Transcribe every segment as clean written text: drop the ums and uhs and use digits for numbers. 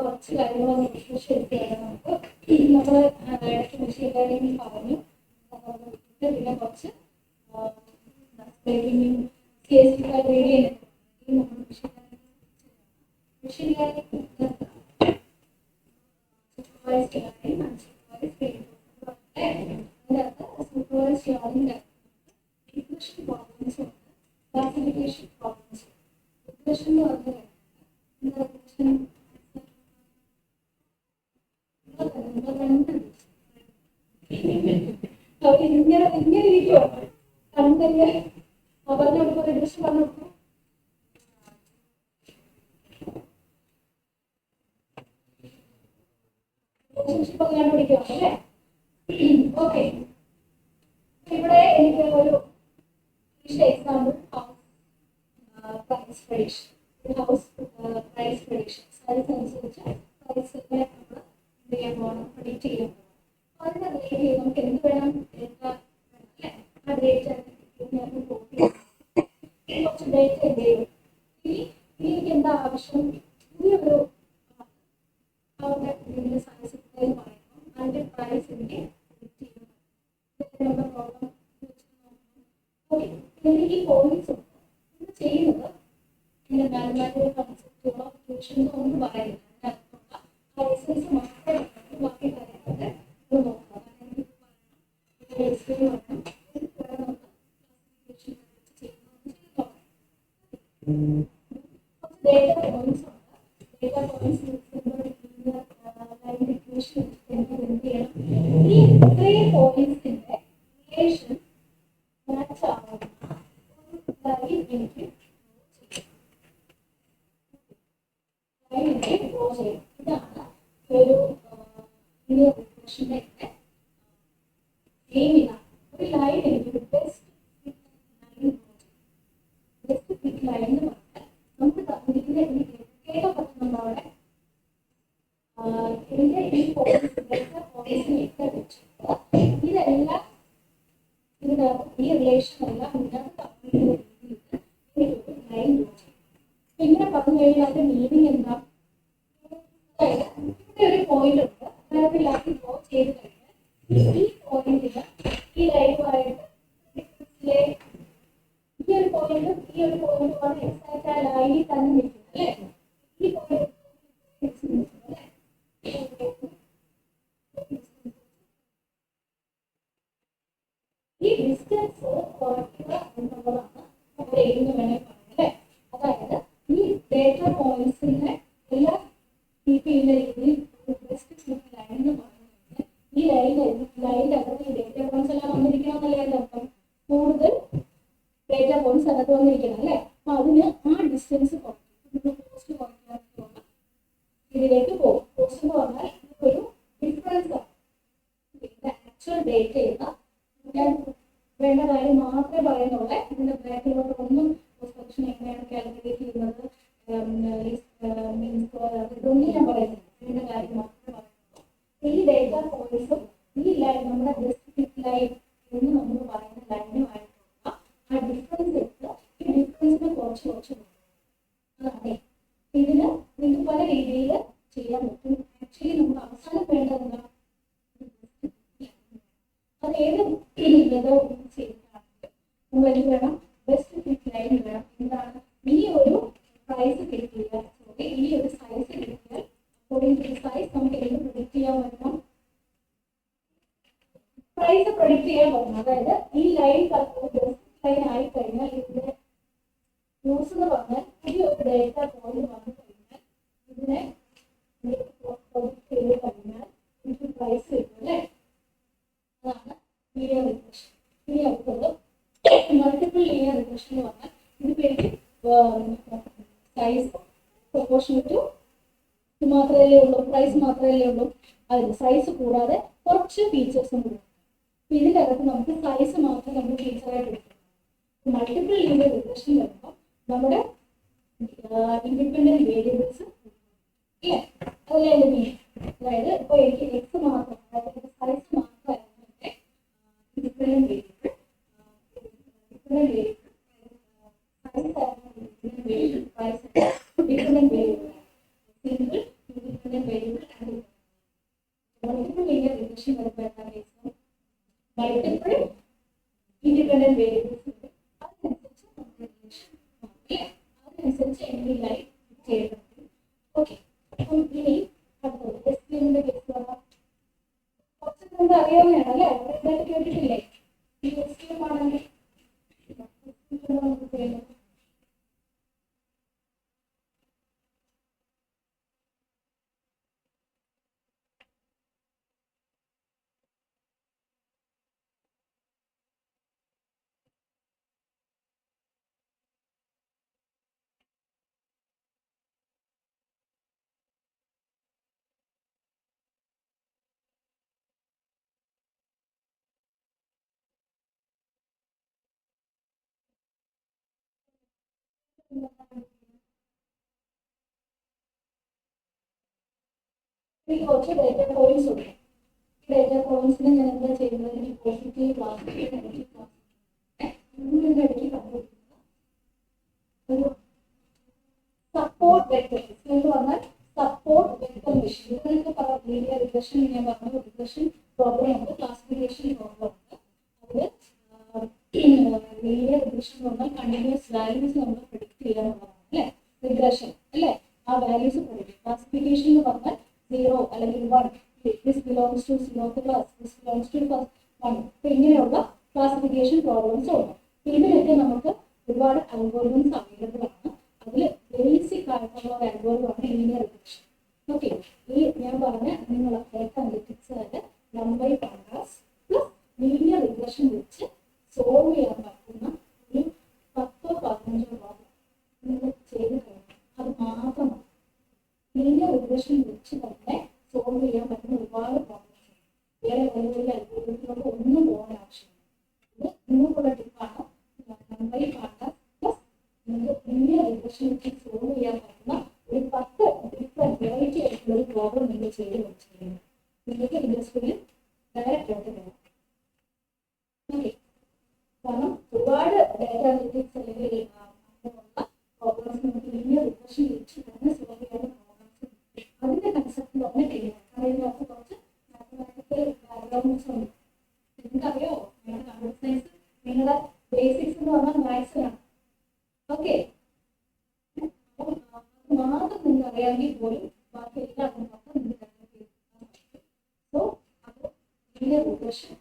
കുറച്ച് കാര്യങ്ങളൊന്ന് ശരിയാണ്. നമുക്ക് നമ്മൾ ഇടയ്ക്ക് മെഷീൻ ലേണിംഗ് പറഞ്ഞു, പിന്നെ കുറച്ച് machine learning classification problems. Regression എന്ന് പറഞ്ഞാൽ ഇങ്ങനെ ഇരിക്കുമോ? കണ്ടല്ലേ പറഞ്ഞു കൊടുക്കും, റിഗ്രഷൻ പറഞ്ഞു കൊടുക്കും. കണ്ടുപിടിക്കുവാണല്ലേ? ഓക്കെ, ഇവിടെ എനിക്ക് ഒരു example house price prediction. House price prediction. അനുസരിച്ച് പ്രൈസിനെ നമ്മൾ എന്ത് ചെയ്യാൻ പോകണം, പ്രഡിക്റ്റ് ചെയ്യാൻ പോകണം. അതിനെ റിലേറ്റ് ചെയ്ത് നമുക്ക് എന്ത് വേണം, ഡേറ്റ അല്ലേ? ആ ഡേറ്റ കുറച്ച് ഡേറ്റ എന്ത് ചെയ്യും, എനിക്ക് എന്താ ആവശ്യം, പുതിയൊരു ഇതിന്റെ സൈസ് പറയുമ്പോൾ അതിന്റെ പ്രൈസ് എനിക്ക് പ്രഡിക്റ്റ് ചെയ്യണം. നമ്മുടെ പ്രോബ്ലം ഈ പോയിന്റ്സ് ചെയ്യുന്നത് ഇതിന്റെ മാത്തമാറ്റിക്കൽ കൺസെപ്റ്റുകളോ ട്യൂഷൻസോ ഒന്നും പറയുന്നില്ല. ലൈസൻസ് മാത്രമേ ബാക്കി കാര്യങ്ങളൊക്കെ നോക്കാം. ഡേറ്റ പോയിന്റ്സ് ഉണ്ട്. ഡേറ്റ പോയിന്റ്സ് ഈ ഇത്രയും പോയിന്റ്സിന്റെ റിലേഷൻ മാച്ച് ആവുന്ന എനിക്ക് ഇതാണ് ഒരു റിഗ്രഷന്റെ എയിം. ഇതാണ് ഒരു ലൈൻ എനിക്ക് ബെസ്റ്റ് ഫിറ്റ് ലൈൻ എന്ന് പറഞ്ഞാൽ നമുക്ക് തന്നിരിക്കുന്ന കേട്ടപ്പോൾ നമ്മളവിടെ ഇതിന്റെ ഈ പോയിന്റ്സിനെ വെച്ച് ഇതെല്ലാം ഇതിനകത്ത് ഈ റിലേഷൻ എല്ലാം ഇതിനകത്ത് ലൈൻ ഇങ്ങനെ പറഞ്ഞു കഴിഞ്ഞാൽ അതിന്റെ മീനിങ് എന്താ? ഇവിടെ ഒരു പോയിന്റ് ഉണ്ട്, അതായത് ലൈൻ ഡ്രോ ചെയ്ത് കഴിഞ്ഞാൽ ഈ പോയിന്റിന് ഈ ലൈനുമായിട്ട് ഈ ഒരു പോയിന്റും ഈ ഒരു പോയിന്റുമാണ് എക്സാക്ട് ആ ലൈനിൽ തന്നെ നിൽക്കുന്നത് അല്ലേ? ഈ പോയിന്റ് ഈ ഡിസ്റ്റൻസ് കുറയ്ക്കുക എന്നുള്ളതാണ് നമ്മുടെ എയിം എന്ന് വേണമെങ്കിൽ പറയാം അല്ലേ? അതായത് ഈ ഡേറ്റ പോയിന്റ്സിനെ എല്ലാം കീപ്പ് ചെയ്യുന്ന രീതിയിൽ ബെസ്റ്റ് ഫിറ്റ് ലൈൻ എന്ന് പറയുന്നത് ഈ ലൈനിന്റെ അകത്ത് ഈ ഡേറ്റ പോയിന്റ്സ് എല്ലാം വന്നിരിക്കണമെന്നല്ലേ അതിന്റെ അർത്ഥം? കൂടുതൽ ഡേറ്റ പോയിന്റ്സ് അകത്ത് വന്നിരിക്കണം അല്ലേ? അപ്പൊ അതിന് ആ ഡിസ്റ്റൻസ് കുറയ്ക്കും, കോസ്റ്റ് കുറയ്ക്കാനുള്ള ഇതിലേക്ക് പോകും. കോസ്റ്റ് എന്ന് പറഞ്ഞാൽ ഒരു ഡിഫറൻസ് ആണ്. ആക്ച്വൽ ഡേറ്റ ഞാൻ വേണ്ട കാര്യം മാത്രമേ പറയുന്നുള്ളൂ. ഇതിന്റെ ബാക്കിലോട്ട് ഒന്നും ഫംഗ്ഷൻ എങ്ങനെയാണ് കാൽക്കുലേറ്റ് ചെയ്യുന്നത് ഇതൊന്നും ഞാൻ പറയുന്നില്ല. ഇതിന്റെ കാര്യം മാത്രമേ പറയുന്നുള്ളൂ. ഈ ഡേറ്റ പോയിന്റ്സും ഈ ലൈൻ നമ്മുടെ ബെസ്റ്റ് ഫിറ്റ് ലൈൻ എന്ന് നമ്മൾ പറയുന്ന ലൈനുമായിട്ടുള്ള ആ ഡിഫറൻസ് എടുത്ത് ഈ ഡിഫറൻസിനെ കുറച്ച് അതാണ്. ഇതിന് നിങ്ങൾക്ക് പല രീതിയിൽ ചെയ്യാൻ പറ്റും. ആക്ച്വലി നമുക്ക് അവസാനം വേണ്ടത് എന്താ? അത് ഏത് നമ്മൾ എന്ത് വേണം? ബെസ്റ്റ് ഫിറ്റ് ലൈൻ വേണം. എന്താണ്? ഈ ഒരു പ്രൈസ് കിട്ടിയാൽ ഈ ഒരു സൈസ് കിട്ടിയാൽ അക്കോർഡിംഗ് ടു സൈസ് നമുക്ക് എന്ത് പ്രൊഡിക്ട് ചെയ്യാൻ പറ്റണം? പ്രൈസ് പ്രൊഡിക്ട് ചെയ്യാൻ പറ്റണം. അതായത് ഈ ലൈൻ ബെസ്റ്റ് ലൈൻ ആയി കഴിഞ്ഞാൽ ഇതിന്റെ യൂസ് എന്ന് പറഞ്ഞാൽ പുതിയൊരു ഡേറ്റ പോയിന്റ് വന്നു കഴിഞ്ഞാൽ ഇതിനെ പ്രൊഡിക്ട് ചെയ്ത് കഴിഞ്ഞാൽ എനിക്ക് പ്രൈസ് കിട്ടും അല്ലേ? അതാണ് ലീനിയർ റിഗ്രഷൻ. ഇനി അടുത്തത് മൾട്ടിപ്പിൾ ലീനിയർ റിഗ്രഷൻ എന്ന് പറഞ്ഞാൽ ഇതിപ്പോ എനിക്ക് സൈസ് പ്രൊപ്പോർഷണൽ ടു മാത്രമല്ലേ ഉള്ളൂ, പ്രൈസ് മാത്രമല്ലേ ഉള്ളൂ. അതിന് സൈസ് കൂടാതെ കുറച്ച് ഫീച്ചേഴ്സും കൂടി. അപ്പൊ ഇതിൻ്റെ അകത്ത് നമുക്ക് സൈസ് മാത്രം നമ്മൾ ഫീച്ചറായിട്ട് എടുക്കും. മൾട്ടിപ്പിൾ ലീനിയർ റിഗ്രഷൻ വരുമ്പോൾ നമ്മുടെ ഇൻഡിപെൻഡന്റ് വേരിയബിൾസ് ഇല്ലേ? അതല്ലേ അതിന്റെ മീനിങ്. അതായത് ഇപ്പോൾ എനിക്ക് എക്സ് മാത്രം, അതായത് സൈസ് മാത്രമായിരുന്നു ഇൻഡിപെൻഡന്റ് വേരിയബിൾ, സൈസ് ആയിരുന്നു dependent variable, single independent condition വരുമ്പോൾ എന്താ ബേസ് മൾട്ടിപ്പിൾ ഇൻഡിപെൻഡന്റ് വേരിയബിൾസ് ഉണ്ട്. അതിനനുസരിച്ച് നമ്മുടെ റിലേഷൻ അല്ലേ അതിനനുസരിച്ച് എന്തെങ്കിലും ചെയ്യണം. ഓക്കെ, അപ്പം ഇനി അടുത്തത് എസ്ക്യൂമിന്റെ കേസ് പറയാം. കുറച്ച് നമുക്ക് അറിയാവുന്നതാണ് അല്ലേ, ഇതായിട്ട് കേട്ടിട്ടില്ലേ? ഈ എസ്ക്യൂം ആണെങ്കിൽ നമുക്ക് ചെയ്യുന്നത് കുറച്ച് ഡേറ്റ പോയിന്റ്സ് ഉണ്ട്. ഡേറ്റ പോയിന്റ്സിന് ഞാൻ എന്താ ചെയ്യുന്നത്, പോസിറ്റീവ് ക്ലാസ് നെഗറ്റീവ് ക്ലാസ് മൂന്നിന്റെ ഇടയ്ക്ക് കണ്ടുപിടിക്കുക ഒരു സപ്പോർട്ട് വെക്ടർ എന്ന് പറഞ്ഞാൽ സപ്പോർട്ട് വെക്ടർ മെഷീൻ. ഇത് നിങ്ങൾക്ക് പറയാം ലീനിയർ റിഗ്രഷൻ, ഞാൻ പറഞ്ഞ റിഗ്രഷൻ പ്രോബ്ലം ഉണ്ട്, ക്ലാസിഫിക്കേഷൻ പ്രോബ്ലം ഉണ്ട്. അതിൽ ലീനിയർ റിഗ്രഷൻ എന്ന് പറഞ്ഞാൽ കണ്ടിന്യൂസ് വാല്യൂസ് നമ്മൾ പ്രെഡിക്റ്റ് ചെയ്യാന്നുള്ളതാണ് അല്ലേ, റിഗ്രഷൻ അല്ലേ, ആ വാല്യൂസ് പ്രെഡിക്റ്റ്. ക്ലാസിഫിക്കേഷൻ എന്ന് പറഞ്ഞാൽ 0 അല്ലെങ്കിൽ 1, this belongs to 0th class, this belongs to class 1. അപ്പോൾ ഇങ്ങനെയുള്ള ക്ലാസിഫിക്കേഷൻ പ്രോബ്ലംസ് ഉണ്ട്. ഇതിലൊക്കെ നമുക്ക് ഒരുപാട് അൽഗോരിതംസ് അവൈലബിൾ ആണ്. അതിൽ ബേസിക് ആയിട്ടുള്ള ഒരു അൽഗോരിതമാണ് ലീനിയർ റിഗ്രഷൻ. ഓക്കെ, ഈ ഞാൻ പറഞ്ഞ നിങ്ങളെ ഡേറ്റ അനലിറ്റിക്സ് ആയിട്ട് number Paras plus linear regression വെച്ച് സോൾവ് ചെയ്യാൻ പറ്റുന്ന ഒരു 10-15 പ്രോബ്ലം നിങ്ങൾ ചെയ്ത് കഴിഞ്ഞാൽ അത് മാത്രമാണ്. ലീനിയർ റിഗ്രഷൻ വെച്ച് തന്നെ സോൾവ് ചെയ്യാൻ പറ്റുന്ന ഒരുപാട് പ്രോബ്ലംസ് ഉണ്ട്. വേറെ വലിയ അൽഗോരിതത്തിലൊക്കെ ഒന്നും പോകാൻ ആവശ്യമില്ല. ഇത് നിങ്ങൾക്കുള്ള ടിപ്പാണ്. നമ്പർ പാരാസ് പ്ലസ് നിങ്ങൾക്ക് ലീനിയർ റിഗ്രഷൻ വെച്ച് സോൾവ് ചെയ്യാൻ പറ്റുന്ന ഒരു 10 ഡിഫറെന്റ് വെറൈറ്റി ആയിട്ടുള്ള ഒരു പ്രോബ്ലം നിങ്ങൾ ചെയ്ത് വെച്ചിരിക്കുന്നത് നിങ്ങൾക്ക് ഇൻഡസ്ട്രിയിൽ ഡയറക്റ്റ് ആയിട്ട് വരാം. ഓക്കെ, കാരണം ഒരുപാട് ഡാറ്റ അനലിറ്റിക്സ് അല്ലെങ്കിൽ അങ്ങനെയുള്ള പ്രോബ്ലംസ് നമുക്ക് ലീനിയർ റിഗ്രഷൻ വെച്ച് തന്നെ സോൾവ് ചെയ്യാൻ പ്രോബ്ലംസ് അതിന്റെ കൺസെപ്റ്റ് തന്നെ ചെയ്യുന്നത്. അതിനകത്ത് കുറച്ച് മാത്തമാറ്റിക്കൽ ബാക്ക്ഗ്രൗണ്ട്സ് ഉണ്ട്. നിങ്ങൾക്കറിയോ നിങ്ങളുടെ കമ്പ്യൂട്ടർ സയൻസ് നിങ്ങളുടെ ബേസിക്സ് എന്ന് പറഞ്ഞാൽ മാത്സിലാണ്. ഓക്കെ, അപ്പം അത് മാത്രം നിങ്ങൾക്ക് അറിയാമെങ്കിൽ പോലും ബാക്കി എല്ലാ അതിനകത്ത് നിങ്ങൾക്ക് സോ അത് ലീനിയർ റിഗ്രഷൻ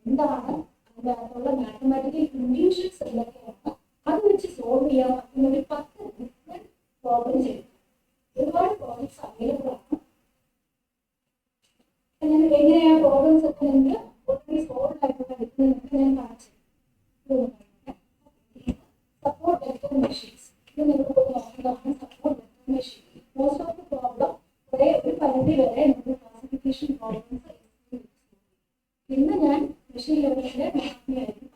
എന്താണ്, അതിനകത്തുള്ള മാത്തമാറ്റിക്കൽ ഇൻഡ്യൂഷൻസ് എന്തൊക്കെയാണ്, അത് വെച്ച് സോൾവ് ചെയ്യാൻ പറ്റുന്ന ഒരു 10 ഡിഫറെന്റ് പ്രോബ്ലം ചെയ്യും. ഒരുപാട് പ്രോബ്ലംസ് അവൈലബിൾ ആണ്. ഞാൻ എങ്ങനെയാണ് പ്രോബ്ലംസ് ഒക്കെ നിങ്ങൾക്ക് ഓൾറെഡി സോൾവ് ആയിട്ടുള്ള നിങ്ങൾക്ക് ഞാൻ കാണിച്ചു. സപ്പോർട്ട് വെക്ടർ മെഷീൻസ് ഇത് നിങ്ങൾക്ക് നോക്കുന്നതാണ്. Support vector machine most of the problem ഒരു പരിധി വരെ നമുക്ക് ക്ലാസിഫിക്കേഷൻ പ്രോബ്ലംസ് ഇന്ന് ഞാൻ മെഷീൻ ലേണിംഗിന്റെ മഹാത്മ്യമായിരിക്കും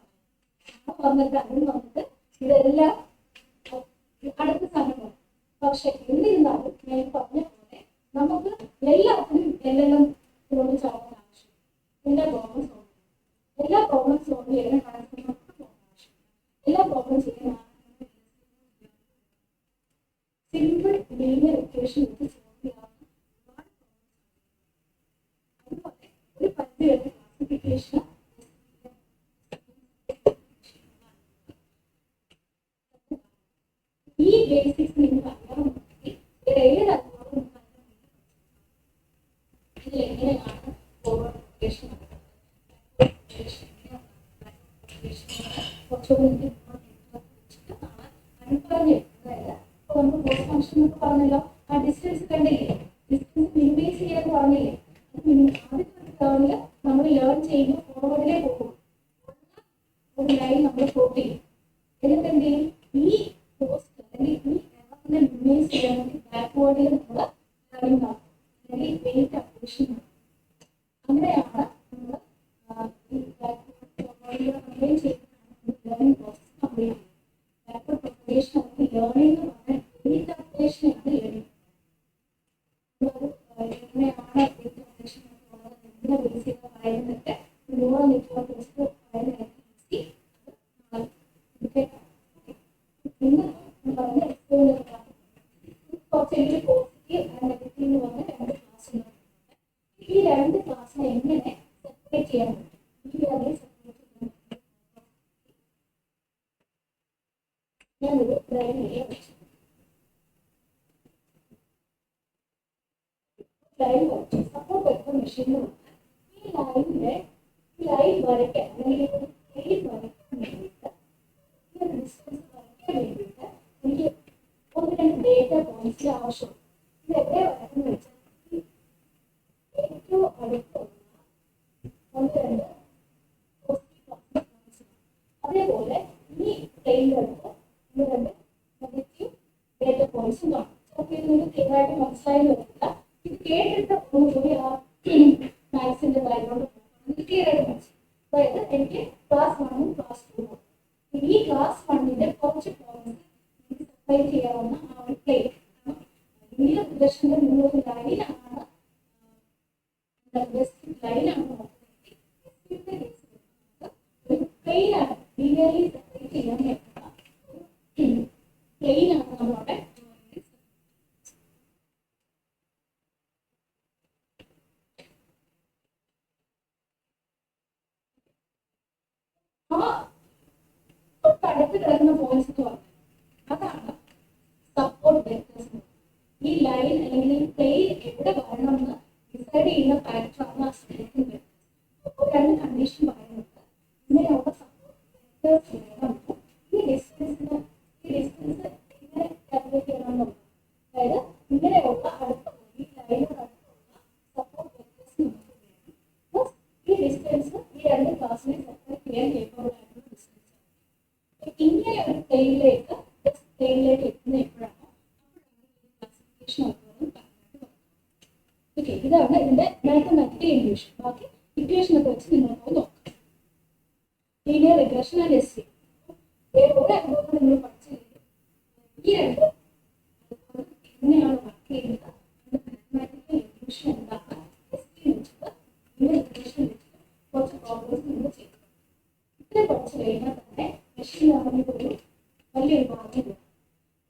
വന്നിട്ട് അതിൽ വന്നിട്ട് ഇതെല്ലാം അടുത്ത സമയം. പക്ഷെ എന്നിരുന്നാലും ഞാൻ പറഞ്ഞ പോലെ നമുക്ക് എല്ലാത്തിനും എല്ലാം ചാടാൻ ആവശ്യം. എല്ലാ പ്രോബ്ലം സോൾവ് ചെയ്യണം, എല്ലാ പ്രോബ്ലം സോൾവ് ചെയ്യാനും ആവശ്യമില്ല. എല്ലാ പ്രോബ്ലം ചെയ്യാൻ സിമ്പിൾ ലീനിയർ ഇക്വേഷൻ വെച്ച് സോൾവ് ചെയ്യാവുന്ന അതുപോലെ ഒരു പരിധി വരെ ക്ലാസിഫിക്കേഷൻ ഈ ബേസിക്സ് നിങ്ങൾക്ക് അറിയാമെന്നുണ്ടെങ്കിൽ ഏത് അൽഗോരിതം ഇതിൽ എങ്ങനെയാണ് ഫോർവേഡ് പ്രൊപ്പഗേഷൻ കുറച്ചുകൂടി അനുഭവം. അതായത് നമുക്ക് കോസ്റ്റ് ഫംഗ്ഷൻ എന്നൊക്കെ പറഞ്ഞല്ലോ, ആ ഡിസ്റ്റൻസ് കണ്ടില്ലേ, ഡിസ്റ്റൻസ് മിനിമൈസ് ചെയ്യാൻ പറഞ്ഞില്ലേ, ആദ്യത്തെ ടേമില് നമ്മൾ ലേൺ ചെയ്യുമ്പോൾ ഫോർവേഡിലേ പോകും. ഒരു ലൈൻ നമ്മൾ പ്ലോട്ട് ചെയ്യും. എന്നിട്ട് എന്ത് ചെയ്യും, ഈ കോസ്റ്റ് അല്ലെങ്കിൽ ഈ എററിനെ മിനിമൈസ് ചെയ്യാൻ വേണ്ടി ബാക്ക്വേർഡിൽ നമ്മൾ ലേണിംഗ് നടത്തും അല്ലെങ്കിൽ വെയിറ്റ് അപ്ഡേഷൻ നടത്തും. അങ്ങനെയാണ് നമ്മൾ ഈ ബാക്ക്വേർഡ് കംപ്ലൈൻ ചെയ്തിട്ടാണ് ലേണിംഗ് പ്രോസസ് കംപ്ലീറ്റ് ചെയ്യുന്നത്. ബാക്ക്വേർഡ് പ്രൊപ്പഗേഷൻ അല്ലെങ്കിൽ ലേണിംഗ് എന്ന് പറഞ്ഞാൽ വെയിറ്റ് അപ്ഡേഷനാണ് ലേണിംഗ്. എങ്ങനെയാണ് വെയിറ്റ് അപ്ഡേഷൻ എന്തിനെ ബേസ് ചെയ്ത് പറയുന്നതൊക്കെ ന്യൂറൽ നെറ്റ്വർക്ക് പറയുന്നതായിട്ട് പറഞ്ഞ എക്സ്പ്ലെയിൻ കുറച്ച് എനിക്ക് പോസിറ്റീവ് ആൻഡ് നെഗറ്റീവ് എന്ന് പറഞ്ഞ 2 ക്ലാസ്. ഈ 2 ക്ലാസ്സിനെ എങ്ങനെ ചെയ്യാൻ പറ്റും. ഈ അതേ സെപ്പറേറ്റ് ചെയ്യാൻ പറ്റും. ഞാനൊരു ലൈൻ വെച്ചു. ലൈൻ വരച്ചു. സപ്പോർട്ട് വെക്കുന്ന മെഷീനിൽ ഈ ലൈൻ വരയ്ക്കാൻ അല്ലെങ്കിൽ ലൈൻ വരയ്ക്കാൻ വേണ്ടിയിട്ട് ഈ ഡിസ്റ്റൻസ് വരയ്ക്കാൻ വേണ്ടിയിട്ട് എനിക്ക് ഒന്ന് രണ്ട് ഡേറ്റ പോയിന്റ്സ് ആവശ്യമുണ്ട്. ഇത് എവിടെ വരയ്ക്കുന്നത് വെച്ചാൽ ഏറ്റവും അടുത്തുള്ള ഒന്ന് രണ്ട് പോസിറ്റീവ്. അതേപോലെ ഈ പ്ലെയിനിനടുത്ത് ഒന്ന് രണ്ട് നെഗറ്റീവ് ഡേറ്റ പോയിന്റ്സും കാണും. ചിലപ്പോൾ ഇത് നിങ്ങൾക്ക് ക്ലിയർ ആയിട്ട് മനസ്സിലായി വരില്ല. ഇത് കേട്ടിട്ട് ഒന്നുകൂടി ആ മാത്സിന്റെ ബാക്ക്ഗ്രൗണ്ട് ക്ലിയർ ആയിട്ട് മനസ്സിലായി. അതായത് എനിക്ക് ക്ലാസ് 1ഉം ക്ലാസ് 2ഉം ഈ ക്ലാസ് 1ന്റെ കുറച്ച് പോയിന്റ്സ് സെപ്പറേറ്റ് ചെയ്യാവുന്ന ആ ഒരു പ്ലെയിൻ ഈ റിഗ്രഷന്റെ മുന്നോട്ട് ലൈനാണ് ലൈനാണ് നോക്കുന്നത്. ഒരു പ്ലെയിനാണ് ലീനിയർലി സെപ്പറേറ്റ് ചെയ്യാൻ പറ്റുന്ന പ്ലെയിനാണ് നമ്മളവിടെ അടുത്ത് കിടക്കുന്ന പോയിന്റ്സ് എന്ന് പറയുന്നത്. അതാണ് സപ്പോർട്ട് വെക്ടേഴ്സ്. ഈ ലൈൻ അല്ലെങ്കിൽ ഈ പ്ലെയിൻ എവിടെ വരണമെന്ന് ഡിസൈഡ് ചെയ്യുന്ന ഫാക്ടറാണ് ആ സ്പ്ലിറ്റിംഗ് വെക്ടേഴ്സ്. അപ്പോൾ രണ്ട് കണ്ടീഷൻ പറയുന്നത് ഇങ്ങനെയുള്ള സപ്പോർട്ട് വെക്ടേഴ്സ് വേണം. ഈ ഡിസ്റ്റൻസ് ഇങ്ങനെ കാൽക്കുലേറ്റ് ചെയ്യണമെന്നുള്ളത്. അതായത് ഇങ്ങനെയുള്ള അടുത്തുള്ള ഈ ലൈനോട് അടുത്തുള്ള സപ്പോർട്ട് വെക്ടേഴ്സ് നമുക്ക് വേണം. ഈ ഡിസ്റ്റൻസ് ഈ രണ്ട് ക്ലാസ്സിനെ സെപ്പറേറ്റ് ചെയ്യാൻ കേപ്പബിൾ ആയിട്ടുള്ള ഡിസ്റ്റൻസ്. ഇങ്ങനെ ഒരു പ്ലെയിനിലേക്ക് എത്തുന്ന എപ്പോഴാണോ ക്ലാസിഫിക്കേഷൻ ഓക്കെ. ഇതാണ് ഇതിന്റെ മാത്തമാറ്റിക്കൽ ഇക്വേഷൻ. ബാക്കി ഇക്വേഷനൊക്കെ വെച്ച് നിങ്ങൾക്ക് നോക്കാം. ലീനിയർ റിഗ്രഷൻ ആൻഡ് എസ്റ്റിമേഷൻ ഒരു അനുഭവം നിങ്ങൾ പഠിച്ചില്ലെങ്കിൽ ഈ രണ്ട് എങ്ങനെയാണ് വർക്ക് ചെയ്യുന്നത്, മാത്തമാറ്റിക്കൽ ഇക്വേഷൻ എന്താണ്, എസ്റ്റിമേറ്റ് ലീനിയർ റിഗ്രഷൻ വെച്ചിട്ട് കുറച്ച് പ്രോബ്ലംസ് നിങ്ങൾ ചെയ്തു. ഇത്രയും പഠിച്ചു കഴിഞ്ഞാൽ തന്നെ മെഷീൻ ലേണിംഗ് ഒരു വലിയൊരു ഭാഗ്യമാണ്.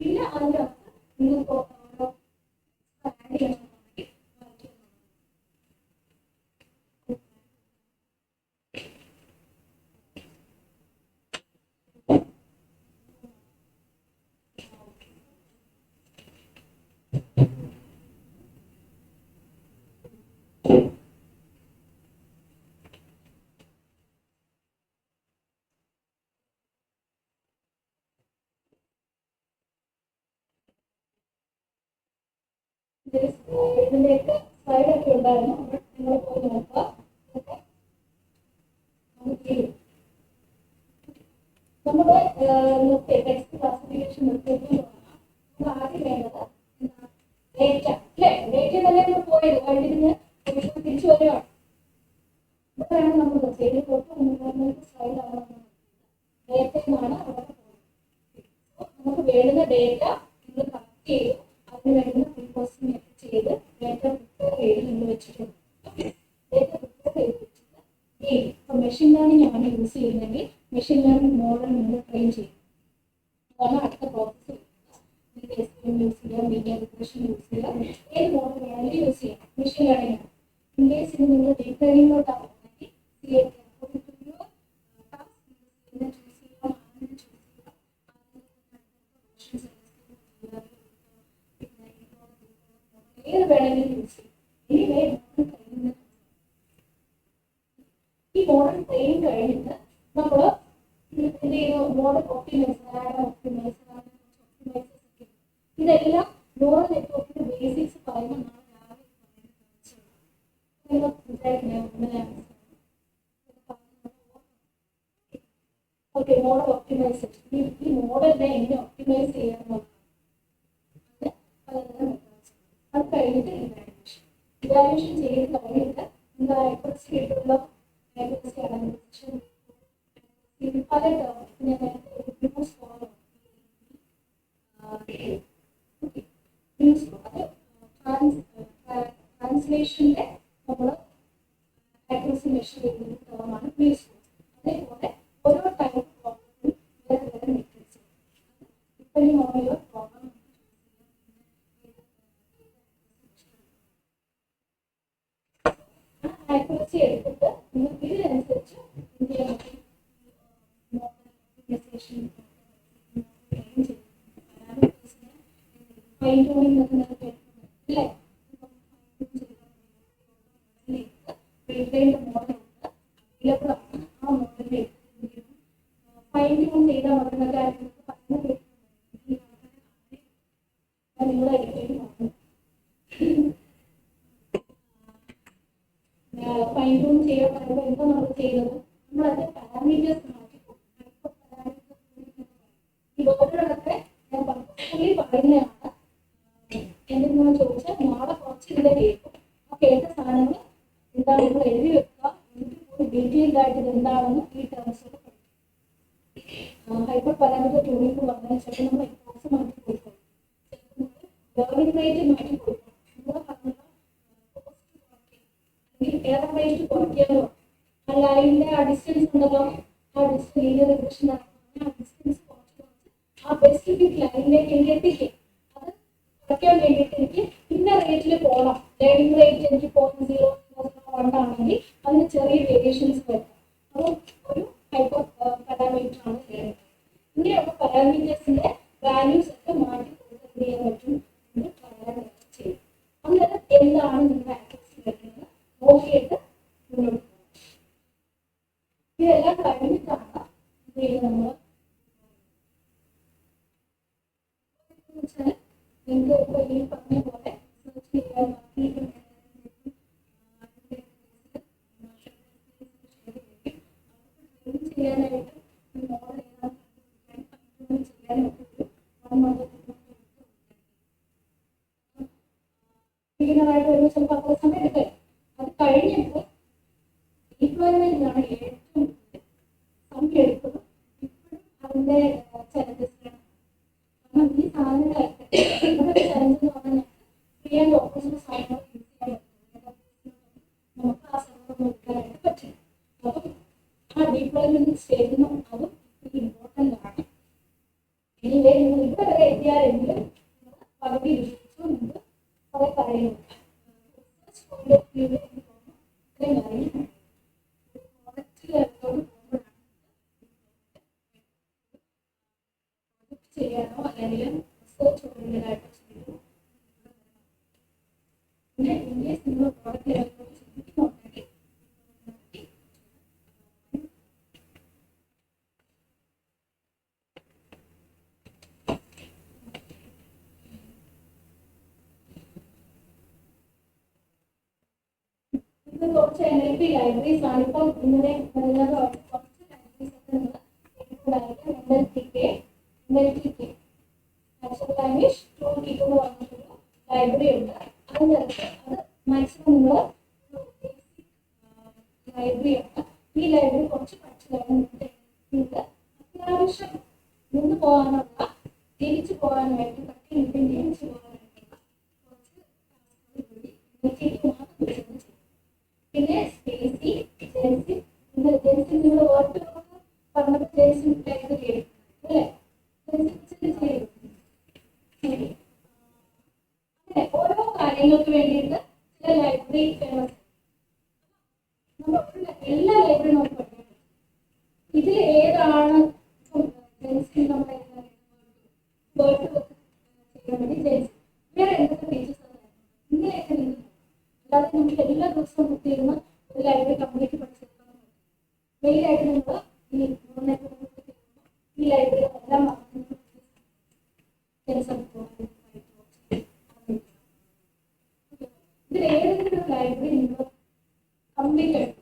പിന്നെ അതിനകത്ത് നിങ്ങൾക്ക് ഓരോ ആഡ് ചെയ്യണമെന്നുണ്ടെങ്കിൽ ഇതിലേക്ക് സ്ലൈഡൊക്കെ ഉണ്ടായിരുന്നു. നിങ്ങൾ പോയി നോക്കുക. നമ്മുടെ ടെക്സ്റ്റ് ക്ലാസിഫിക്കേഷൻ നമ്മൾ ആദ്യം വേണ്ടത് ഡേറ്റ അല്ലേ? ഡേറ്റ തന്നെ നമ്മൾ പോയത് കഴിഞ്ഞിട്ട് തിരിച്ചു വരികയാണ്. ഇതാണ് നമ്മൾ ചെയ്ത് തൊട്ട് സ്ലൈഡാണ് ഡേറ്റ എന്നാണ് അവിടെ പോയത്. നമുക്ക് വേണ്ടുന്ന ഡേറ്റ നിങ്ങൾ കളക്ട് ചെയ്ത് അതിന് വേണ്ടുന്ന പ്രീപ്രോസസിംഗ് ഒക്കെ ചെയ്ത് ഡേറ്റ പ്രിപ്പയർ ചെയ്ത് നിങ്ങൾ വെച്ചിട്ടുണ്ട്. ഡേറ്റ പ്രിപ്പയർ ചെയ്ത് വെച്ചിട്ട് ഈ മെഷീൻ ലേണിംഗ് ആണ് യൂസ് ചെയ്യുന്നതെങ്കിൽ മെഷീൻ ലേണിംഗ് മോഡൽ നിങ്ങൾ ട്രെയിൻ ചെയ്യും. അതാണ് അടുത്ത പ്രോസസ്സ്. യൂസ് ചെയ്യാം, ലീനിയർ റിഗ്രഷൻ യൂസ് ചെയ്യാം, ഏത് മോഡൽ വേണമെങ്കിലും യൂസ് ചെയ്യാം. മെഷീൻ ലേണിംഗ് ആണ്. ഇൻ കേസ് ഇത് നിങ്ങൾ ഡീപ് ലേണിംഗിലോട്ടാണ് ഏത് വേണമെങ്കിലും യൂസ് ചെയ്യും. ഈ മോഡൽ ട്രെയിൻ കഴിഞ്ഞിട്ട് നമ്മൾ എന്ത് ചെയ്യുന്നു? മോഡൽ ഒപ്റ്റിമൈസേഴ്സ് ഇതെല്ലാം ന്യൂറൽ നെറ്റ്വർക്കിന്റെ ബേസിക്സ് പറയുമ്പോൾ ഓക്കെ. മോഡൽ ഒപ്റ്റിമൈസേഷൻ, ഈ മോഡലിനെ എങ്ങനെ ഒപ്റ്റിമൈസ് ചെയ്യാമെന്നുള്ളത് അത് കഴിഞ്ഞിട്ട് ഇവാലുവേഷൻ ചെയ്ത് കഴിഞ്ഞിട്ട് എന്താ ആക്യുറസി കിട്ടുള്ള ആക്യുറസി അനലൈസേഷൻ പല ട്രാൻസ്ലേഷന്റെ നമ്മൾ ആക്യുറസി മെഷർ ചെയ്യുന്ന ടേമാണ് പ്ലീസ്. അതേപോലെ ഓരോ ടൈപ്പ് പ്രോബ്ലം വേറെ വേറെ matrix depending on your problem accuracy എടുത്തിട്ട് നിങ്ങൾക്ക് ഇതിൽ പറയുമ്പോൾ എന്താ നമ്മൾ ചെയ്യുന്നത്? നമ്മൾ അതിന്റെ പാരാമീറ്റേഴ്സ് മാറ്റി ഈ വേർഡുകളൊക്കെ ഞാൻ പർപ്പസ്ഫുള്ളി പറയുന്നതാണ്. എന്തെങ്കിലും ചോദിച്ചാൽ നാളെ കുറച്ച് ഇതിന്റെ കേൾക്കും. ആ കേട്ട സാധനങ്ങൾ എന്താണ് നിങ്ങൾ എഴുതി വെക്കുക. എന്നിട്ട് ഡീറ്റെയിൽഡ് ആയിട്ട് ഇത് എന്താണെന്ന് ഈ ടേംസ് ഒക്കെ പഠിക്കും. ഹൈപ്പർ പാരാമീറ്റർ ട്യൂണിംഗ് എന്ന് പറഞ്ഞാൽ ചിലപ്പോൾ നമ്മൾ എക്സ്പോസ് മാറ്റി കൊടുക്കും, ലേണിംഗ് റേറ്റ് മാറ്റി കൊടുക്കും. നിങ്ങൾ പറഞ്ഞ എയർ റേറ്റ് കുറയ്ക്കാനോ ആ ലൈനിന്റെ ആ ഡിസ്റ്റൻസ് ഉണ്ടല്ലോ, ആ ഡിസ്റ്റൻസ് ലീനിയർ റിഗ്രഷൻ ആ ഡിസ്റ്റൻസ് ആ സ്പെസിഫിക് ലൈനിലേക്ക് എനിക്ക് എത്തിക്കും. അത് കുറയ്ക്കാൻ വേണ്ടിയിട്ട് എനിക്ക് ഇന്ന റേറ്റിൽ പോകണം. ലേണിംഗ് റേറ്റ് എനിക്ക് 0.001 ആണെങ്കിൽ അതിന് ചെറിയ വേരിയേഷൻസ് വരും. അപ്പോൾ ഒരു ഹൈപ്പർ പാരാമീറ്റർ ആണ് ലേണിംഗ്. ഇങ്ങനെയുള്ള പാരാമീറ്റേഴ്സിന്റെ വാല്യൂസ് ഒക്കെ മാറ്റി കൊടുക്കാൻ ചെയ്യാൻ പറ്റും എന്ന് പറയാൻ ചെയ്യും. അന്നേരം എന്താണ് നിങ്ങളുടെ ആക്സസ് വരുന്നത് നോക്കിയിട്ട് മുന്നോട്ട് പോകും. ഇതെല്ലാം കഴിഞ്ഞിട്ടാണ് നമ്മൾ നിങ്ങൾക്ക് ഇപ്പോൾ ഈ പറഞ്ഞ പോലെ സെർച്ച് ചെയ്യാൻ ചെയ്യാനായിട്ട് മോഡൽ ചെയ്യാനായിട്ട് ബിഗിനറായിട്ട് ഒരു ചിലപ്പോൾ 10 സമയം എടുക്കുക. അത് കഴിഞ്ഞിട്ട് ഡിപ്ലോയ്മെന്റിനാണ് ഏറ്റവും സമയം എടുക്കുന്നത്. ഇപ്പോഴും അതിന്റെ ചലഞ്ചസിലാണ്. കാരണം ഈ സാധനങ്ങളൊക്കെ ഇവിടെ ചലഞ്ച് എന്ന് പറഞ്ഞാൽ ഫ്രീ ആൻഡ് ഓപ്പറേഷൻ സാധനങ്ങൾ യൂസ് ചെയ്യാൻ പറ്റും. നമുക്ക് ആ സാധനം എടുക്കാനായിട്ട് പറ്റും. അപ്പം ആ ഡിപ്ലോയ്മെന്റ് സ്റ്റേജിനും അതും ഇമ്പോർട്ടൻ്റ് ആണ്. എനിവേ നിങ്ങൾ ഇവിടെ വരെ എത്തിയാലെങ്കിലും പകുതി വിശ്വസിച്ചു നിങ്ങൾക്ക് കുറെ കാര്യങ്ങൾ ഇത്രയും കാര്യങ്ങൾ പ്രോഡക്റ്റ് ലെവലോട് പോകുമ്പോഴാണ് ചെയ്യാനോ അല്ലെങ്കിൽ റിസർച്ച് ഓറിയന്റഡായിട്ടോ ചെയ്തു. പിന്നെ ഇംഗ്ലീഷ് നിങ്ങൾ പ്രോഡക്റ്റ് ലെവലിലോട്ട് ചിന്തിക്കുന്നുണ്ടെങ്കിൽ ഇത് കുറച്ച് NLP ലൈബ്രറീസ് ആണ്. ഇപ്പോൾ ഇങ്ങനെ കുറച്ച് ലൈബ്രറീസ് ഒക്കെ നിങ്ങൾ എടുക്കുന്നതായിരിക്കും. NLTK natural language tool kit എന്ന് പറഞ്ഞിട്ടൊരു ലൈബ്രറി ഉണ്ട്. അതിനകത്ത് അത് മാക്സിമം നിങ്ങൾ ലൈബ്രറിയാണ്. ഈ ലൈബ്രറി കുറച്ച് പഠിച്ചു കഴിഞ്ഞിട്ട് നിങ്ങൾക്ക് അത്യാവശ്യം നിന്ന് പോകാനുള്ള തിരിച്ചു പോകാനായിട്ട് തിരിച്ചു പോകാനായിട്ടുള്ള കുറച്ച് ടാസ്കുകൾ മാത്രം. പിന്നെ സ്പേസി ജെൻസി നിങ്ങൾ വേർഡ് പറഞ്ഞപ്പോൾ ജെൻസി ലൈബ്രറി കേട്ടു അല്ലേ? അങ്ങനെ ഓരോ കാര്യങ്ങൾക്ക് വേണ്ടിയിട്ട് ചില ലൈബ്രറി ഫേമസ്. നമുക്ക് എല്ലാ ലൈബ്രറി നമുക്ക് പഠിക്കാൻ പറ്റും. ഇതിൽ ഏതാണ് ജെൻസി നമ്മളെ വേർഡ് ചെയ്യാൻ വേണ്ടി ജെൻസി വേറെ എന്തൊക്കെ ഫീച്ചേഴ്സ് ഇങ്ങനെയൊക്കെ നിങ്ങൾ അല്ലാതെ നമുക്ക് എല്ലാ ദിവസവും കുത്തിയിരുന്ന് ഒരു ലൈബ്രറി കംപ്ലീറ്റ് പഠിച്ചെടുക്കാൻ പറ്റും. മെയിനായിട്ട് നിങ്ങൾ ഈ ലൈബ്രറി എല്ലാം ഇതിൽ ഏതെങ്കിലും ഒരു ലൈബ്രറി നിങ്ങൾ കംപ്ലീറ്റ് ആയിട്ട്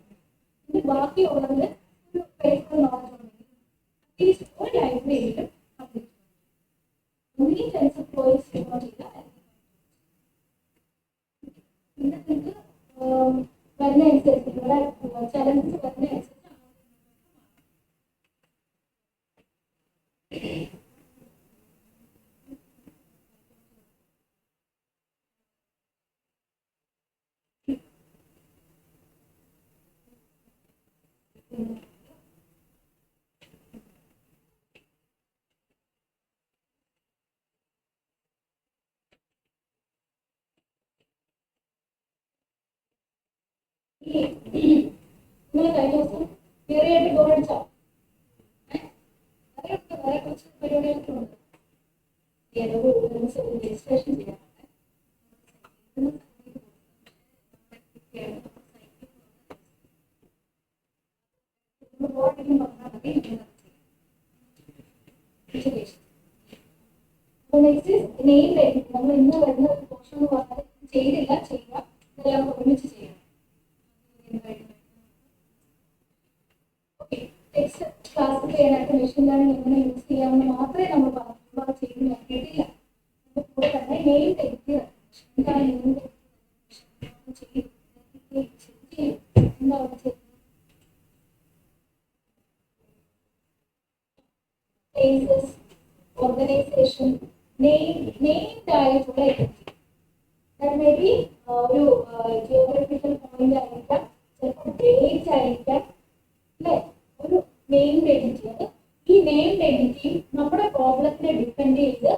ഇത് ബാക്കിയുള്ളതിൽ ഒരു പേപ്പർ നോളജ് ഉണ്ടെങ്കിൽ അറ്റ്ലീസ്റ്റ് ഒരു ലൈബ്രറിയിലും കംപ്ലീറ്റ് ഒന്നുകിൽ ടെൻസർ ഫ്ലോസ് ചെയ്ത പിന്നെ നിങ്ങൾക്ക് വരുന്ന അനുസരിച്ച് നിങ്ങളുടെ ചലഞ്ച് വരുന്ന അനുസരിച്ച് നിങ്ങൾ കഴിഞ്ഞ ദിവസം തിയറിയായിട്ട് ഗോൾ അടിച്ചോ? വേറെ കുറച്ച് പരിപാടികളൊക്കെ ഉണ്ട്. രജിസ്ട്രേഷൻ ചെയ്യാറുണ്ട്. നമ്മൾ ഇന്ന് വരുന്ന പോർഷൻ എന്ന് പറഞ്ഞാൽ ചെയ്തില്ല ചെയ്യുക ഇതെല്ലാം ഒരുമിച്ച് ചെയ്യണം. എങ്ങനെയാണ് നിങ്ങൾ places, organization, named ആയിട്ടുള്ള entity. That may be ഒരു geographical point ആയിരിക്കാം, ചിലപ്പോൾ date ആയിരിക്കാം, അല്ലെ? ഒരു named entity ആണ്. ഈ named entity നമ്മുടെ പ്രോബ്ലത്തിനെ ഡിപ്പെൻഡ് ചെയ്ത്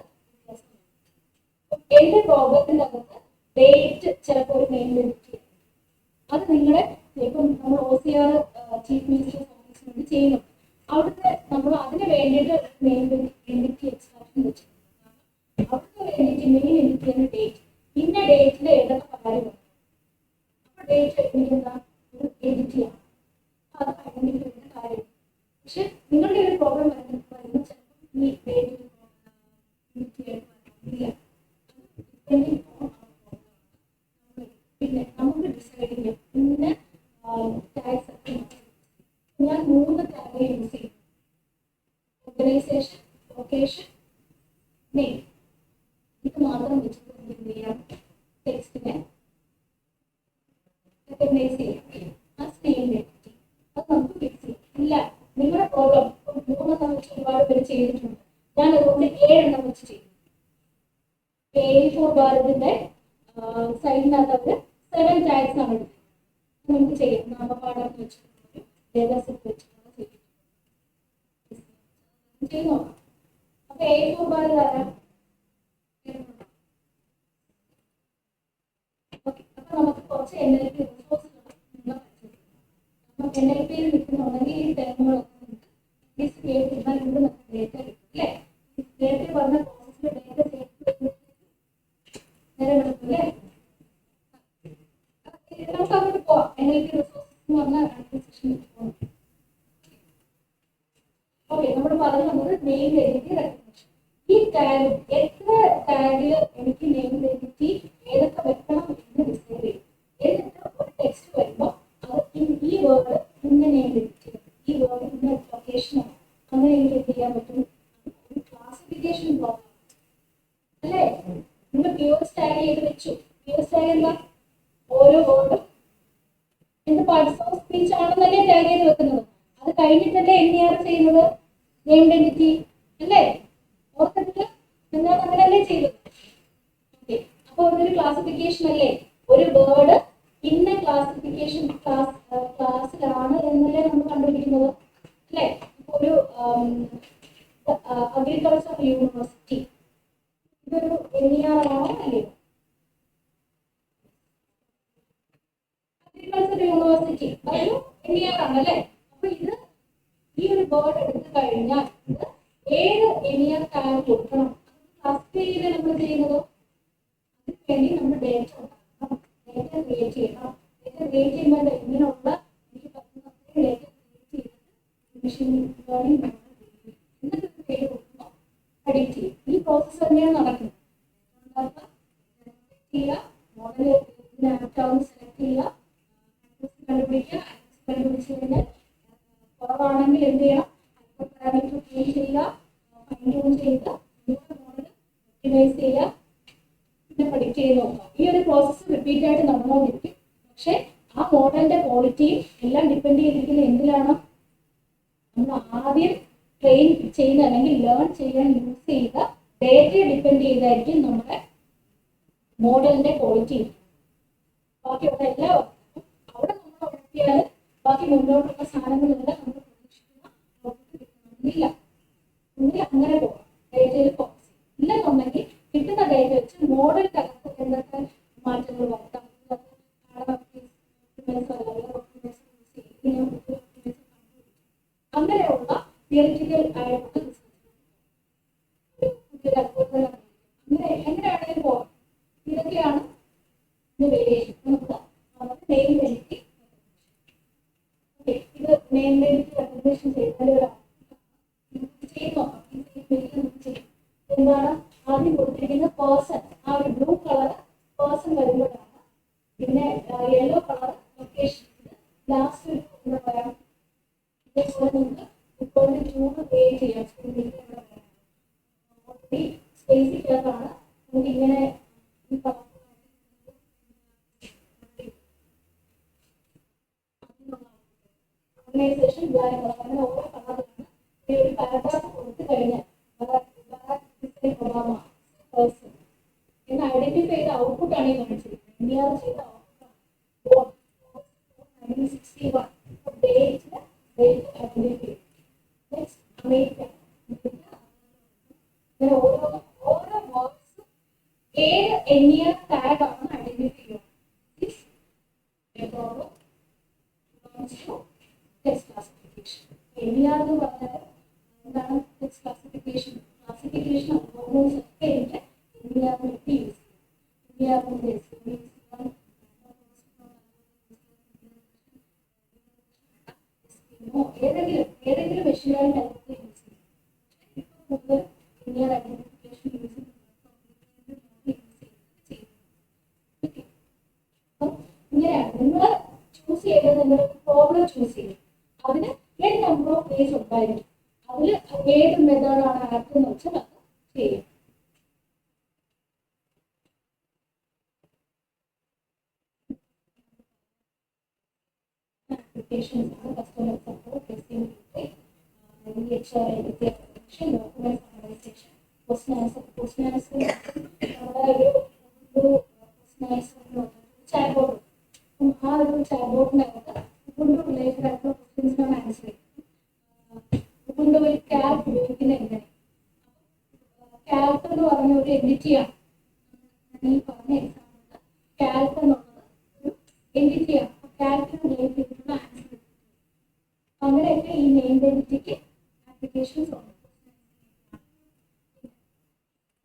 എന്റെ പ്രോബ്ലത്തിന്റെ അകത്ത് ഡേറ്റ് ചിലപ്പോൾ ഒരു named entity. അത് നിങ്ങളുടെ ഇപ്പം നമ്മൾ OCR ചീഫ് മിനിസ്റ്റേഴ്സ് ഓഫീസിൽ വേണ്ടി ചെയ്യുന്നു. അവിടുത്തെ നമ്മൾ അതിന് വേണ്ടിയിട്ട് മെയിൻ എൻറ്റിറ്റി എക്സ്ട്രാക്ഷൻ വെച്ചിട്ടുണ്ട്. അവിടുത്തെ എൻറ്റിറ്റി മെയിൻ എൻറ്റിറ്റിയാണ് ഡേറ്റ്. ഇന്ന ഡേറ്റിൽ ഏതൊക്കെ കാര്യമാണ് അപ്പൊ ഡേറ്റ് എന്താ ഒരു എൻറ്റിറ്റിയാണ്, അത് ഐഡന്റിഫൈ ചെയ്യുന്ന കാര്യം. പക്ഷെ നിങ്ങളുടെ ഒരു പ്രോബ്ലം വരുന്ന ചിലപ്പോൾ ഈ ഡേറ്റ് എൻറ്റിറ്റിയായിട്ട് വരില്ല. പിന്നെ നമുക്ക് ഡിസൈഡ് ചെയ്യാം ഇന്ന ടാക്സ് ഞാൻ 3 ടാഗ് യൂസ് ചെയ്യും. Organisation, location, name. ഇത് മാത്രം വെച്ചിട്ട് എന്ത് ചെയ്യാം, ടെക്സ്റ്റിനെ റെക്കഗ്നൈസ് ചെയ്യാം. ആസ് നെയിം എൻറ്റിറ്റി അത് നമുക്ക് ഫിക്സ് ചെയ്യാം. ഇല്ല നിങ്ങളുടെ പ്രോബ്ലം 3 വെച്ച് ഒരുപാട് പേര് ചെയ്തിട്ടുണ്ട്, ഞാൻ അതുകൊണ്ട് 7 വെച്ച് ചെയ്യും. A4 ഭാരതിന്റെ സൈഡിനകത്ത് അവർ 7 ടാഗ്സ് ആണ് എടുത്തത്. നമുക്ക് ചെയ്യാം. നാമപാഠം വെച്ചിട്ട് ഡേറ്റാ സെറ്റ് വെച്ചിട്ടാണ് ചെയ്യുന്നത്. അപ്പൊ A4 ഭാരത് ആരാ? ഓക്കെ, അപ്പൊ നമുക്ക് കുറച്ച് NLP റിസോഴ്സുകൾ NLPയിൽ കിട്ടുന്നുണ്ടെങ്കിൽ ഈ ടേമുകളൊക്കെ നമുക്ക് കേട്ടിരുന്നാൽ ഇവിടെ നമുക്ക് ഡേറ്റ കിട്ടും അല്ലേ? നേരത്തെ പറഞ്ഞ പ്രോസസ്സിൽ ഡേറ്റ നേരെ കിട്ടും അല്ലേ? നമുക്ക് അങ്ങോട്ട് പോവാം. NLP റിസോഴ്സ് എന്ന് പറഞ്ഞാൽ അടുത്ത സെഷനിൽ പോകാം. ഓക്കെ, നമ്മൾ പറഞ്ഞു വന്നത് നെയിം എൻറ്റിറ്റി റെക്കഗ്നിഷൻ. ഈ ടാഗ് എത്ര ടാഗില് എനിക്ക് നെയിം എൻറ്റിറ്റി ഏതൊക്കെ വെക്കണം എന്ന് ഡിസൈഡ് ചെയ്യും. എന്നിട്ട് ഒരു ടെക്സ്റ്റ് വരുമ്പോൾ അത് ഈ വേർഡ് ഇന്ന നെയിം എൻറ്റിറ്റി, ഈ വേർഡ് ഇന്ന ലൊക്കേഷനാണ്, അങ്ങനെ എനിക്ക് എന്ത് ചെയ്യാൻ പറ്റും? ഒരു ക്ലാസിഫിക്കേഷൻ പ്രോബ്ലം അല്ലേ? നിങ്ങൾ POS ടാഗ് ചെയ്ത് വെച്ചു. POS ടാഗ് എന്താ? ഓരോ വേർഡും എന്ത് പാർട്സ് ഓഫ് സ്പീച്ച് ആണെന്നല്ലേ ടാഗ് ചെയ്ത് വെക്കുന്നത്. അത് കഴിഞ്ഞിട്ടല്ലേ NER ചെയ്യുന്നത്, നെയിംഡ് എൻറ്റിറ്റി അല്ലേ? ഓർക്കത്തില്ല, നിങ്ങൾ അങ്ങനെയല്ലേ ചെയ്തത്. ഓക്കെ, അപ്പൊ ഒരു ക്ലാസിഫിക്കേഷൻ അല്ലേ? ഒരു വേർഡ് ഇന്ന ക്ലാസിഫിക്കേഷൻ ക്ലാസ്സിലാണ് എന്നല്ലേ നമ്മൾ കണ്ടുപിടിക്കുന്നത് അല്ലേ? ഒരു അഗ്രികൾച്ചർ യൂണിവേഴ്സിറ്റി ഇതൊരു NER ആണോ അല്ലയോ? അഗ്രികൾച്ചർ യൂണിവേഴ്സിറ്റി അതൊരു NER ആണല്ലേ? അപ്പൊ ഇത് ഈ ഒരു വേർഡ് എടുത്തു കഴിഞ്ഞാൽ ഇത് ഏത് NER ടാഗ് കൊടുക്കണം? ക്ലാസിഫൈ ചെയ്ത് നമ്മൾ ചെയ്യുന്നതോ അതിന് വേണ്ടി നമ്മൾ ഡേറ്റ ഉണ്ടാക്കണം, ഡേറ്റ ക്രിയേറ്റ് ചെയ്യണം. ഡേറ്റ ക്രിയേറ്റ് ചെയ്യുമ്പോൾ ഇങ്ങനെയുള്ള എനിക്ക് പറ്റുന്ന ഡേറ്റ ക്രിയേറ്റ് ചെയ്തിട്ട് മെഷീൻ ലേണിംഗ് എന്നിട്ട് പേര് കൊടുക്കുമ്പോൾ എഡിറ്റ് ചെയ്യും. ഈ പ്രോസസ്സ് തന്നെയാണ് നടക്കുന്നത്. മോഡൽ ആപ്റ്റാവുന്ന സെലക്ട് ചെയ്യുക, കണ്ടുപിടിക്കുക. കണ്ടുപിടിച്ച് കഴിഞ്ഞാൽ കുറവാണെങ്കിൽ എന്ത് ചെയ്യണം? പാരാമീറ്റർ ക്ലിയർ ചെയ്യുക, ഫൈൻ ട്യൂൺ ചെയ്യുക, മോഡൽ ഒപ്റ്റിമൈസ് ചെയ്യുക, പിന്നെ പ്രഡിക്റ്റ് ചെയ്ത് നോക്കുക. ഈ ഒരു പ്രോസസ്സ് റിപ്പീറ്റ് ആയിട്ട് നടന്നുകൊണ്ടിരിക്കും. പക്ഷെ ആ മോഡലിന്റെ ക്വാളിറ്റിയും എല്ലാം ഡിപ്പെൻഡ് ചെയ്തിരിക്കുന്ന എന്തിലാണ്? നമ്മൾ ആദ്യം ട്രെയിൻ ചെയ്യുന്ന അല്ലെങ്കിൽ ലേൺ ചെയ്യാൻ യൂസ് ചെയ്ത ഡേറ്റയെ ഡിപ്പെൻഡ് ചെയ്തായിരിക്കും നമ്മുടെ മോഡലിന്റെ ക്വാളിറ്റി. ബാക്കിയുള്ള എല്ലാ അവിടെ നമ്മൾ ഉറപ്പിയാൽ ബാക്കി മുന്നോട്ടുള്ള സാധനങ്ങളെല്ലാം നമ്മൾ പ്രതീക്ഷിക്കുന്ന ഒന്നിൽ അങ്ങനെ പോകാം. ഡേറ്റയിൽ ഫോക്കസ് ഇല്ലെന്നുണ്ടെങ്കിൽ കിട്ടുന്ന ഡേറ്റ വെച്ച് മോഡലിന്റെ അകത്ത് എന്തൊക്കെ മാറ്റങ്ങൾ വരുത്താം, അങ്ങനെയുള്ള തിയറിറ്റിക്കൽ ആയിട്ടുള്ള അങ്ങനെ എങ്ങനെയാണെങ്കിലും പോകാം. ഇതൊക്കെയാണ് വേരിയേഷൻ. നമുക്ക് നെയിം എൻറ്റിറ്റി ഇത് നെയിം എൻറ്റിറ്റി റെക്കഗ്നിഷൻ ചെയ്താൽ എന്താണ് ആദ്യം കൊടുത്തിരിക്കുന്ന പേഴ്സൺ, ആ ഒരു ബ്ലൂ കളർ പേഴ്സൺ വരുമ്പോഴാണ്. പിന്നെ യെല്ലോ കളർ ലൊക്കേഷൻ, ലാസ്റ്റ് ഇവിടെ പറയാം. ഇതേപോലെ നിങ്ങൾക്ക് ഇപ്പോൾ ചൂട് ക്രിയേറ്റ് ചെയ്യാം. സ്പേസിക്കകത്താണ് നമുക്ക് ഇങ്ങനെ ഈ ഓർഗനൈസേഷൻ കാര്യങ്ങൾ അങ്ങനെ ഓരോ കളറിലാണ് ഈ ഒരു പാരഗ്രാഫ് കൊടുത്തു കഴിഞ്ഞാൽ ഒബാമ പേഴ്സൺ എന്ന് ഐഡന്റിഫൈ ചെയ്ത ഔട്ട്പുട്ടാണ് ഈ കാണിച്ചിരിക്കുന്നത്. ഇന്ത്യ ചെയ്ത output 1961 date identify. Next America. ഇങ്ങനെ ഓരോ വർക്ക്സ് ഏത് എണ്ണിയ ടാഗ് ആണ് ഐഡന്റിഫൈ ചെയ്യുക. Text classification. എണ്ണിയാർ എന്ന് പറഞ്ഞാൽ എന്താണ് ടെക്സ്റ്റ് ക്ലാസിഫിക്കേഷൻ? ക്ലാസിഫിക്കേഷൻ ഓർഗൻസ് ഒക്കെ ഉണ്ട്. എണ്ണിയാറിന് യൂസ് ചെയ്യും. എണ്ണിയാറിന് ഏതെങ്കിലും മെഷീനായി നമുക്ക് യൂസ് ചെയ്യും. ഇപ്പൊ കൂടുതൽ എണ്ണിയാർ ഐഡന്റിഫിക്കേഷൻ യൂസ് ചെയ്യും. ഇങ്ങനെയാണ് നിങ്ങൾ ചൂസ് ചെയ്തത്. നിങ്ങൾ പ്രോബ്ലം ചൂസ് ചെയ്യും. അതിന് n നമ്പർ ഓഫ് വേസ് ഉണ്ടായിരിക്കും. അതിൽ ഏത് മെത്തേഡാണ് ആപ്റ്റ് എന്ന് വെച്ചാൽ അത് ചെയ്യും. applications are customer support, testing, HR, education, document summarization, question answer, chatbot. ആ ഒരു ചാറ്റ്ബോട്ടിനകത്ത് ഉബുണ്ടു റിലേറ്റഡ് ആയിട്ടുള്ള ക്വസ്റ്റ്യൻസിനാണ് ആൻസർ ചെയ്യുന്നത്. ഉബുണ്ടു ഒരു കാൽക്ക് ഉപയോഗിക്കുന്ന എങ്ങനെ? കാൽക്ക് എന്ന് പറഞ്ഞ ഒരു എൻറ്റിറ്റിയാണ്. ഈ പറഞ്ഞ എക്സാമ്പിൾ കാൽക്ക് എന്നുള്ളത് ഒരു എൻറ്റിറ്റിയാണ്. കാൽക്കിന് റിലേറ്റ് ചെയ്തിട്ടുള്ള ആൻസർ. അങ്ങനെയൊക്കെ ഈ നെയിം എൻറ്റിറ്റിക്ക് ആപ്ലിക്കേഷൻസ് ഉണ്ട്.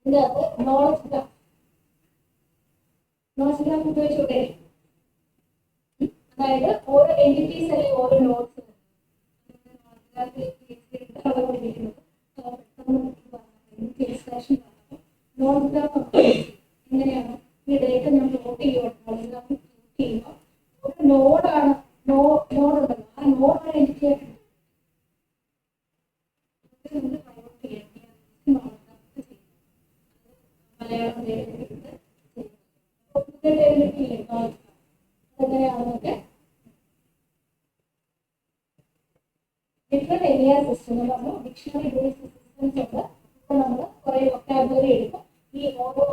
ഇതിനകത്ത് നോളജ് ഗ്രാഫ് ഉപയോഗിച്ചൂടെ? അതായത് ഓരോ എൻറ്റിറ്റീസ് അല്ലെങ്കിൽ ഓരോ നോട്ട്സ് നോട്ട് ഗ്രാഫ് എങ്ങനെയാണ് ഈ ഡേറ്റ ഞാൻ പ്ലോട്ട് ചെയ്യുമ്പോൾ ഒരു നോഡാണ് നോഡുണ്ടല്ലോ ആ നോഡാണ് എൻറ്റിറ്റി ആയിട്ട് മലയാളം എങ്ങനെയാണെന്നൊക്കെ ഡിഫറെന്റ് ഏരിയ സിസ്റ്റം എന്ന് പറഞ്ഞു. ഡിക്ഷണറി ബേസ്ഡ് സിസ്റ്റംസ് ഉണ്ട്. അപ്പോൾ നമ്മൾ കുറെ വൊക്കാബുലറി എടുക്കും. ഈ ഓരോ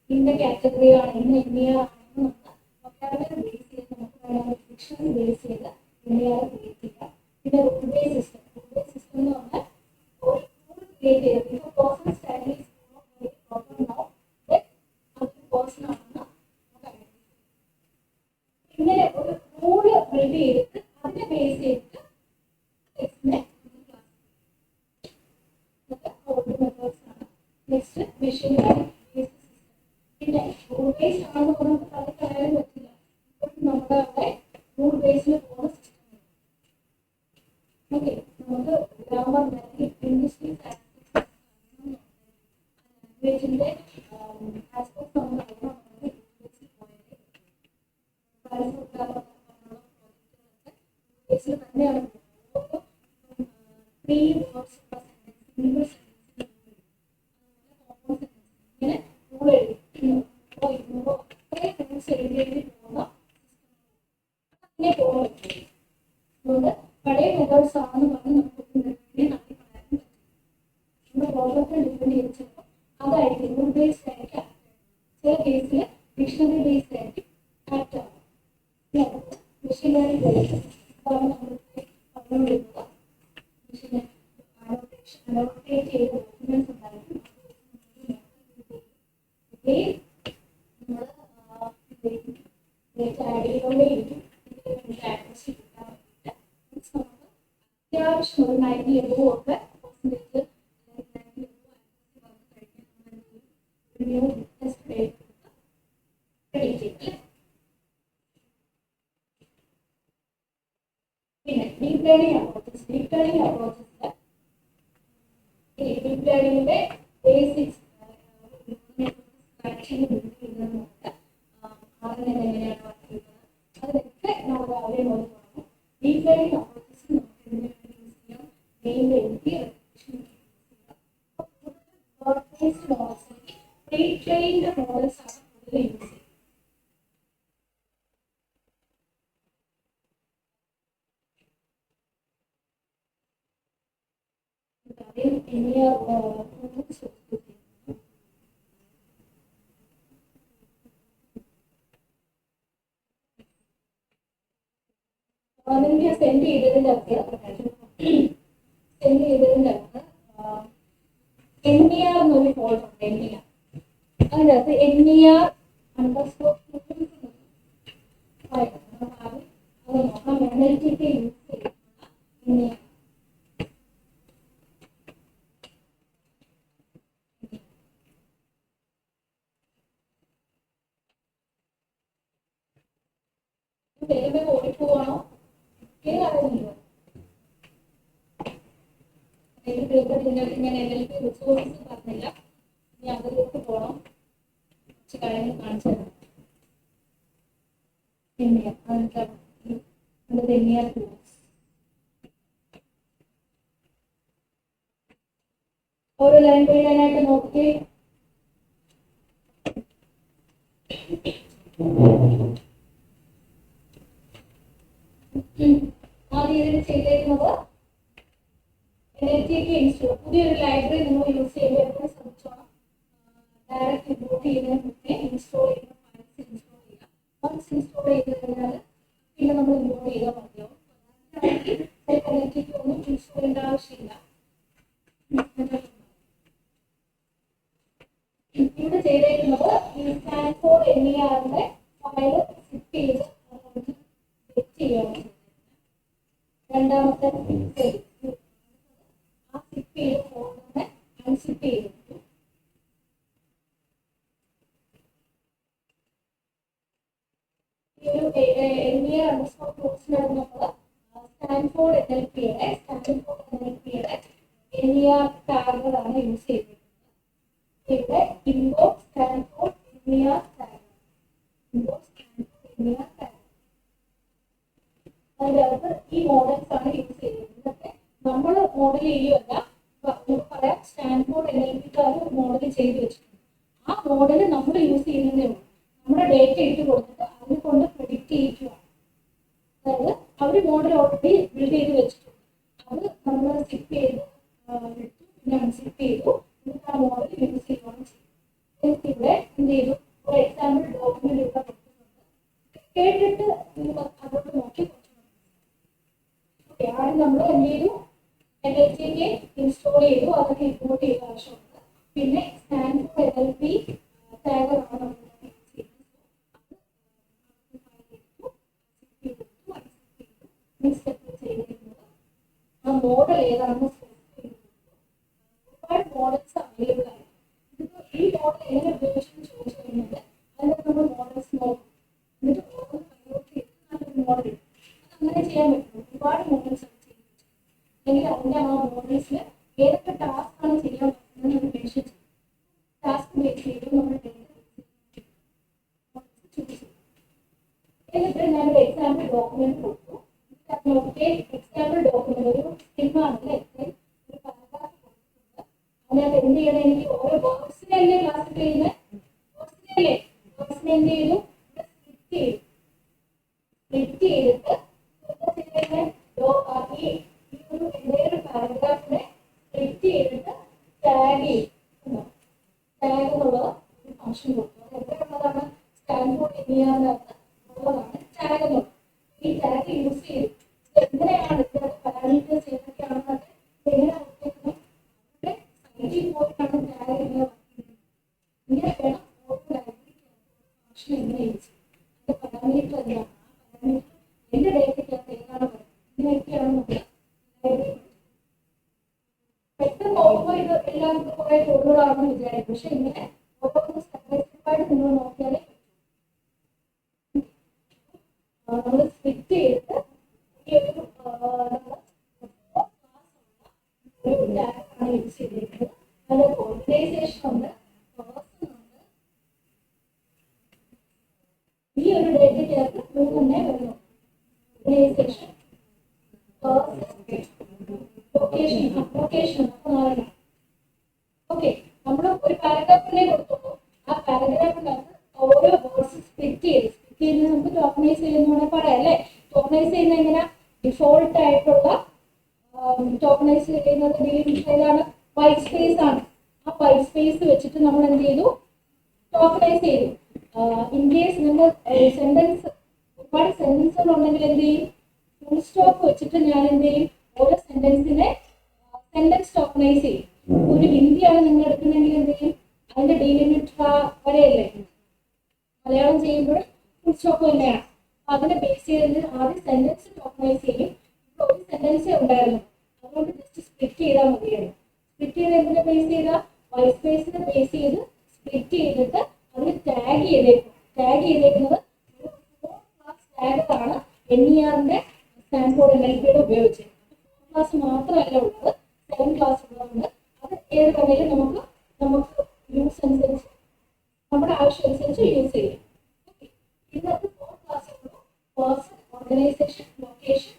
ഇന്ന കാറ്റഗറിയാണ് ഇന്ന ഇന്ത്യ ആണെന്ന് നമ്മൾ വൊക്കാബുലറി ബേസ് ചെയ്ത് നമുക്ക് വേണമെങ്കിൽ ഡിക്ഷണറി ബേസ് ചെയ്ത് ഇന്ത്യയെ ക്രിയേറ്റ് ചെയ്യാം. പിന്നെ rule base system. Rule base system എന്ന് പറഞ്ഞാൽ ഒരു റൂൾ ക്രിയേറ്റ് ചെയ്ത് ഇപ്പോൾ പേഴ്സണൽ സ്റ്റഡീസ് പ്രോബ്ലം ഉണ്ടാവും. അതൊരു പേഴ്സൺ ആണെന്ന് ഇങ്ങനെ ഒരു റൂള് ബിൽഡ് ചെയ്തിട്ട് അതിനെ ബേസ് ചെയ്തിട്ട് next machine learning based system. പിന്നെ റൂൾ ബേസ്ഡ് ആണെന്ന് പറഞ്ഞിട്ട് അത് കളയാൻ പറ്റില്ല. ഇപ്പോഴും നമ്മുടെ അവിടെ റൂൾ ബേസ്ഡിൽ പോകുന്ന സിസ്റ്റം. ഓക്കെ, നമുക്ക് ഗ്രാമർ ലാംഗ്വേജിന്റെ ആസ്പെക്ട് നമ്മൾ അറിയണം. തന്നെയാണ് ഇങ്ങനെ റൂൾ എഴുതി അതുകൊണ്ട് പഴയ മെത്തേഡ്സ് ആണെന്ന് പറഞ്ഞ് നമുക്ക് നടത്തി പറയാൻ പറ്റും. നമ്മുടെ പ്രോബ്ലത്തെ ഡിപ്പെൻഡ് ചെയ്ത് ചിലപ്പോൾ അതായിരിക്കും റൂൾ ബേസ്ഡ് ആയിരിക്കും. ചില കേസിൽ ഡിക്ഷണറി ബേസ്ഡ് ആയിരിക്കും ആക്ട് ആവും. മെഷീൻ ലേണിംഗ് അലോക്കേറ്റ് ചെയ്ത ഡോക്യുമെന്റ്സ് ഉണ്ടായിരിക്കും. അത്യാവശ്യം ഒരു 90 എബോവ് ഒക്കെ പെർസെന്റേജ് പിന്നെ ഡീപ് ലേണിംഗ് അപ്രോച്ചസ്. ഡീപ് ലേണിംഗിന്റെ ബേസിക്സ് എങ്ങനെയാണ് വർക്ക് ചെയ്യുന്നത് അതിനൊക്കെ നമ്മൾ രാവിലെ മുതൽ തുടങ്ങും. ഡീപ് ലേണിംഗ് അപ്രോച്ചസ് നമുക്ക് ഇതിന് വേണ്ടി യൂസ് ചെയ്യാം. നെയിം എഴുതി പ്രീ ട്രെയിൻഡ് മോഡൽസ് ആണ് കൂടുതൽ യൂസ് ചെയ്യുന്നത്. linear നിങ്ങൾക്ക് സെൻഡ് ചെയ്തതിൻ്റെ NER എന്നൊരു ഫോൾഡർ ഉണ്ട്. NER അതിനകത്ത് NER അണ്ടർസ്കോർ അത് നോക്കാം. എനർജിക്ക് യൂസ് ചെയ്യുന്ന NER പേര് ഓടിപ്പോവാണോ ഏതാണെന്നില്ല. ഇങ്ങനെ NLP റിസോഴ്സസ് പറഞ്ഞില്ല. ഇനി അതിലേക്ക് പോകണം. കുറച്ച് കാര്യങ്ങൾ കാണിച്ചു തരാം. ഓരോ ലൈൻ ബൈ ലൈൻ ആയിട്ട് നോക്കി ആദ്യം ഇതിൽ ചെയ്തേക്കുന്നത് NLTK ഇൻസ്റ്റാൾ പുതിയൊരു ലൈബ്രറി നിങ്ങൾ യൂസ് ചെയ്യുമ്പോൾ ശ്രമിച്ചോണം. ഡയറക്റ്റ് ഇമ്പോർട്ട് ചെയ്യുന്നതിന് മുന്നേ ഇൻസ്റ്റാൾ ചെയ്യുന്ന ഫയൽസ് ഇൻസ്റ്റാൾ ചെയ്യുക. വൺസ് ഇൻസ്റ്റാൾ ചെയ്ത് കഴിഞ്ഞാൽ പിന്നെ നമ്മൾ ഇമ്പോർട്ട് ചെയ്താൽ മതിയാവും. NLTK ഒന്നും ഇൻസ്റ്റാൾ ചെയ്യേണ്ട ആവശ്യമില്ല. ഇവിടെ ചെയ്തേക്കുന്നത് ഈ സ്റ്റാൻഫോർഡ് NERന്റെ ഫയൽ സിപ്പ് ചെയ്ത് സെറ്റ് ചെയ്യണം. രണ്ടാമത്തെ ആ സിപ്പ് ചെയ്ത ഫോൾഡറിനെ അൺസിപ്പ് ചെയ്തു. ഈ ഒരു NER അണ്ടർസ്കോർ കോഴ്സിനകത്ത് നമ്മൾ സ്റ്റാൻഫോർഡ് NLPയുടെ NER ടാഗറാണ് യൂസ് ചെയ്തിരിക്കുന്നത്. ഇവിടെ ഇമ്പോർട്ട് സ്റ്റാൻഫോർഡ് NER ടാഗ് അതിനകത്ത് ഈ മോഡൽസ് ആണ് യൂസ് ചെയ്തിരിക്കുന്നത്. നമ്മൾ മോഡൽ ചെയ്യുമല്ല, നമുക്ക് പറയാം സ്റ്റാൻഫോർഡ് NLPക്കാർ ഒരു മോഡൽ ചെയ്ത് വെച്ചിട്ടുണ്ട്. ആ മോഡൽ നമ്മൾ യൂസ് ചെയ്യുന്നതേ ഉള്ളൂ. നമ്മുടെ ഡേറ്റ ഇട്ട് കൊടുത്തിട്ട് അതിനെ കൊണ്ട് പ്രെഡിക്റ്റ് ചെയ്യിക്കുകയാണ്. അതായത് അവർ മോഡൽ ഓൾറെഡി ബിൽഡ് ചെയ്ത് വെച്ചിട്ടുണ്ട്. അത് നമ്മൾ സിപ്പ് ചെയ്ത് പിന്നെ അൺസിപ്പ് ചെയ്തു. എന്നിട്ട് ആ മോഡൽ യൂസ് ചെയ്യുകയാണ് ചെയ്യും. എന്നിട്ട് ഇവിടെ എന്ത് ചെയ്തു, ഫോർ എക്സാമ്പിൾ ഡോക്യുമെന്റ് ഇവിടെ കൊടുക്കുന്നുണ്ട്. കേട്ടിട്ട് അതോട്ട് നോക്കി ആദ്യം നമ്മൾ എന്ത് ചെയ്തു, NLTK ഇൻസ്റ്റാൾ ചെയ്തു. അതൊക്കെ ഇമ്പോർട്ട് ചെയ്ത ആവശ്യമുണ്ട്. പിന്നെ സ്റ്റാൻഫോർഡ് NLP ടാഗറാണ് നമ്മൾ യൂസ് ചെയ്യുന്നത്. ആ മോഡൽ ഏതാണെന്ന് ഒരുപാട് മോഡൽസ് അവൈലബിൾ ആണ്. ഈ മോഡൽ എങ്ങനെ ഉപയോഗിച്ചെന്ന് ചോദിച്ചു കഴിഞ്ഞാൽ അതിനകത്ത് നമ്മൾ മോഡൽസ് നോക്കും. എന്നിട്ട് മോഡൽ കൺവേർട്ട് ചെയ്ത് നല്ലൊരു മോഡൽ ഇടും. അങ്ങനെ ചെയ്യാൻ പറ്റും. ഒരുപാട് മോഡൽസ് ആണ് ചെയ്യുന്നത്. അല്ലെങ്കിൽ അതിൻ്റെ ആ മോഡൽസിൽ ഏതൊക്കെ ടാസ്ക് ആണ് ചെയ്യാൻ പറ്റുന്നത് നമ്മൾ മെൻഷൻ ചെയ്യും. ടാസ്ക് ബേസ് ചെയ്ത് നമ്മൾ ചൂസ് ചെയ്യും. എന്നിട്ട് ഞാനൊരു എക്സാമ്പിൾ ഡോക്യുമെന്റ് കൊടുത്തു. എക്സാമ്പിൾ ഡോക്യുമെന്റ് ഒരു സ്കിമാണല്ലേ, ഒരു പാരഗ്രാഫ് കൊടുത്തിട്ടുണ്ട്. അതിനകത്ത് എന്ത് ചെയ്യണം, എനിക്ക് ഓരോ ബോക്സിനല്ലേ ക്ലാസ് ചെയ്യുന്നത്, ബോക്സിനല്ലേ ബോക്സിനെ എന്ത് ചെയ്തു, സ്പ്ലിറ്റ് ചെയ്തു. സ്പ്ലിറ്റ് ചെയ്തിട്ട് ഈ ഒരു എന്തെങ്കിലും പാരഗ്രാഫിനെ സ്പ്ലിറ്റ് ചെയ്തിട്ട് ടാഗ് ചെയ്യും. ടാഗ് എന്നുള്ള ഒരു ഫംഗ്ഷൻ കൊടുത്തു. അത് എവിടെയുള്ളതാണ്, സ്റ്റാൻഫോർഡ് NERനകത്ത് ഉള്ളതാണ് ടാഗ് എന്നുള്ളത്. ഈ ടാഗ് യൂസ് ചെയ്ത് എങ്ങനെയാണ് ഇതിന്റെ പാരാമീറ്റേഴ്സ് ഏതൊക്കെയാണെന്നൊക്കെ എങ്ങനെ കൊടുത്തേക്കുന്നത്, അവിടെ സൈറ്റിൽ പോയിട്ടാണ് ടാഗ് എങ്ങനെ വർക്ക് ചെയ്യുന്നത്. ഇങ്ങനെ വേണം ഓരോ ലൈബ്രറിക്ക് ഫംഗ്ഷൻ എങ്ങനെ യൂസ് ചെയ്യും. അതിന്റെ പാരാമീറ്റർ എന്താണ്, ആ പാരാമീറ്റർ എന്റെ ഡേറ്റയ്ക്കകത്ത് ഏതാണ് വരുന്നത്, ഇതിനൊക്കെയാണ് നമ്മൾ ലൈബ്രറി പെട്ടെന്ന് നോക്കുമ്പോൾ ഇത് എല്ലാം കുറെ കോഡുകളാണെന്ന് വിചാരിക്കും. പക്ഷെ ഇങ്ങനെ ഓരോന്ന് സ്റ്റെപ്പ് ബൈ സ്റ്റെപ്പായിട്ട് നിങ്ങൾ നോക്കിയാലേ നമ്മൾ സ്പ്ലിറ്റ് ചെയ്തിട്ട് ഈ ഒരു ടാഗാണ് യൂസ് ചെയ്തിരിക്കുന്നത്. അതിൽ ഓർഗനൈസേഷൻ ഉണ്ട്, പേഴ്സൺ ഉണ്ട്. ഈ ഒരു ഡേറ്റയ്ക്കകത്ത് മൂന്നേ വരുന്നു, ഓർഗനൈസേഷൻ, ലൊക്കേഷൻ. ഓക്കെ, നമ്മൾ ഒരു പാരഗ്രാഫിനെ കൊടുത്തുള്ളൂ. ആ പാരഗ്രാഫിനകത്ത് ഓരോ വേർഡ്സ് സ്പ്ലിറ്റ് ചെയ്യുന്നത് നമുക്ക് ടോക്കണൈസ് ചെയ്യുന്ന പറയാം അല്ലേ. ടോക്കണൈസ് ചെയ്യുന്നത് എങ്ങനെ, ഡിഫോൾട്ട് ആയിട്ടുള്ള ടോക്കണൈസ് ചെയ്യുന്നത് ഡീലിംഗ് സ്റ്റൈലാണ് Y. ഓർഗനൈസ് ചെയ്തു. ഇൻ കേസ് നിങ്ങൾ സെന്റൻസ് ഒരുപാട് സെന്റൻസുകൾ ഉണ്ടെങ്കിൽ എന്ത് ചെയ്യും, ഫുൾ സ്റ്റോപ്പ് വെച്ചിട്ട് ഞാൻ എന്ത് ചെയ്യും, ഓരോ സെന്റൻസിനെ സെന്റൻസ് ഓർഗനൈസ് ചെയ്യും. ഒരു ഹിന്ദിയാണ് നിങ്ങൾ എടുക്കുന്നെങ്കിൽ എന്ത് ചെയ്യും, അതിന്റെ ഡീലിമിറ്റർ വരെയല്ലേ. മലയാളം ചെയ്യുമ്പോൾ ഫുൾ സ്റ്റോപ്പ് തന്നെയാണ്. അതിനെ ബേസ് ചെയ്ത് ആദ്യം സെന്റൻസ് ഓർഗനൈസ് ചെയ്യും. ഇപ്പോൾ ഒരു സെന്റൻസേ ഉണ്ടായിരുന്നു, അതുകൊണ്ട് ജസ്റ്റ് സ്പ്ലിറ്റ് ചെയ്താൽ മതിയായിരുന്നു. സ്പ്ലിറ്റ് ചെയ്ത് എന്തിനെ ബേസ് ചെയ്താൽ വൈറ്റ് സ്പേസിനെ ബേസ് ചെയ്ത് സ്പ്ലിറ്റ് ചെയ്തിട്ട് അതിന് ടാഗ് ചെയ്തേക്കും. ടാഗ് ചെയ്തേക്കുന്നത് ടാഗാണ് NER-ന്റെ സ്റ്റാൻഫോർഡ് NLP-യുടെ ഉപയോഗിച്ചത്. ക്ലാസ് മാത്രമല്ല ഉള്ളത്, 7 ക്ലാസ് ഉള്ളതുകൊണ്ട് അത് ഏത് വേണമെങ്കിലും നമുക്ക് യൂസ് അനുസരിച്ച് നമ്മുടെ ആവശ്യം അനുസരിച്ച് യൂസ് ചെയ്യാം. ഇതിനകത്ത് 4 ക്ലാസ്സുകളും പേഴ്സൺ, ഓർഗനൈസേഷൻ, ലൊക്കേഷൻ,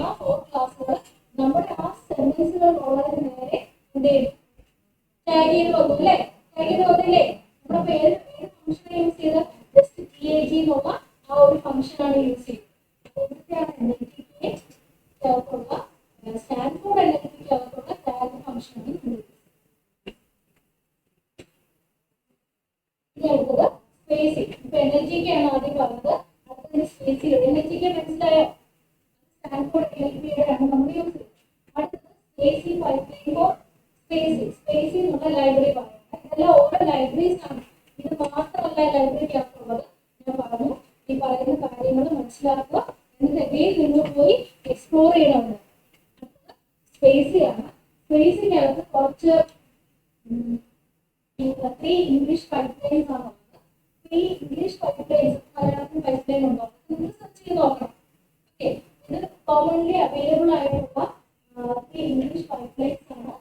ആ 4 ക്ലാസ്സുകൾ നമ്മുടെ ആ സെന്റൻസുകൾ ഉള്ളതിന് നേരെ എന്ത് ചെയ്യും, ടാഗ് ചെയ്ത് വന്നു അല്ലേ. ടാഗ് ചെയ്ത് വന്നില്ലേ, നമ്മുടെ പേര് ഫംഗ്ഷൻ യൂസ് ചെയ്ത് ജസ്റ്റ് TAG എന്നുള്ള ആ ഒരു ഫംഗ്ഷനാണ് യൂസ് ചെയ്യുന്നത്. സ്റ്റാൻഫോർഡ് NLP-ക്കകത്തുള്ള ടാഗ് ഫംഗ്ഷനാണ് യൂസ്. ഇനി അടുത്തത് സ്പേസിംഗ്. ഇപ്പൊ NLG-ക്കാണ് ആദ്യം പറഞ്ഞത്, അടുത്തത് സ്പേസിംഗ്. NLG-ക്ക് മനസ്സിലായോ? സ്റ്റാൻഫോർഡ് NLP-യുടെ നമ്മൾ യൂസ് ചെയ്യും. അടുത്തത് spacing pipeline for spacing. Spacing എന്നുള്ള ലൈബ്രറി പറയാം. ഇതെല്ലാം ഓരോ ലൈബ്രറീസ് ആണ്. ഇത് മാത്രമല്ല ലൈബ്രറിക്കകത്തുള്ളത്. ഞാൻ പറഞ്ഞു, ഈ പറയുന്ന കാര്യങ്ങൾ മനസ്സിലാക്കുക, എന്നിട്ട് എഗെയിൻ നിങ്ങൾ പോയി എക്സ്പ്ലോർ ചെയ്യണമെന്ന്. സ്പേസിംഗ് ആണ്. സ്പേസിംഗ് അകത്ത് കുറച്ച് 3 ഇംഗ്ലീഷ് പൈപ്പ്ലൈൻസ് ആണ്. 3 ഇംഗ്ലീഷ് പൈപ്പ്ലൈൻസ് മലയാളത്തിൽ പൈപ്പ്ലൈൻ ഉണ്ടോ നിങ്ങൾ സെർച്ച് ചെയ്ത് നോക്കണം. ഓക്കെ, ഇത് കോമൺലി അവൈലബിൾ ആയിട്ടുള്ള 3 ഇംഗ്ലീഷ് പൈപ്പ്ലൈൻസ് ആണ്.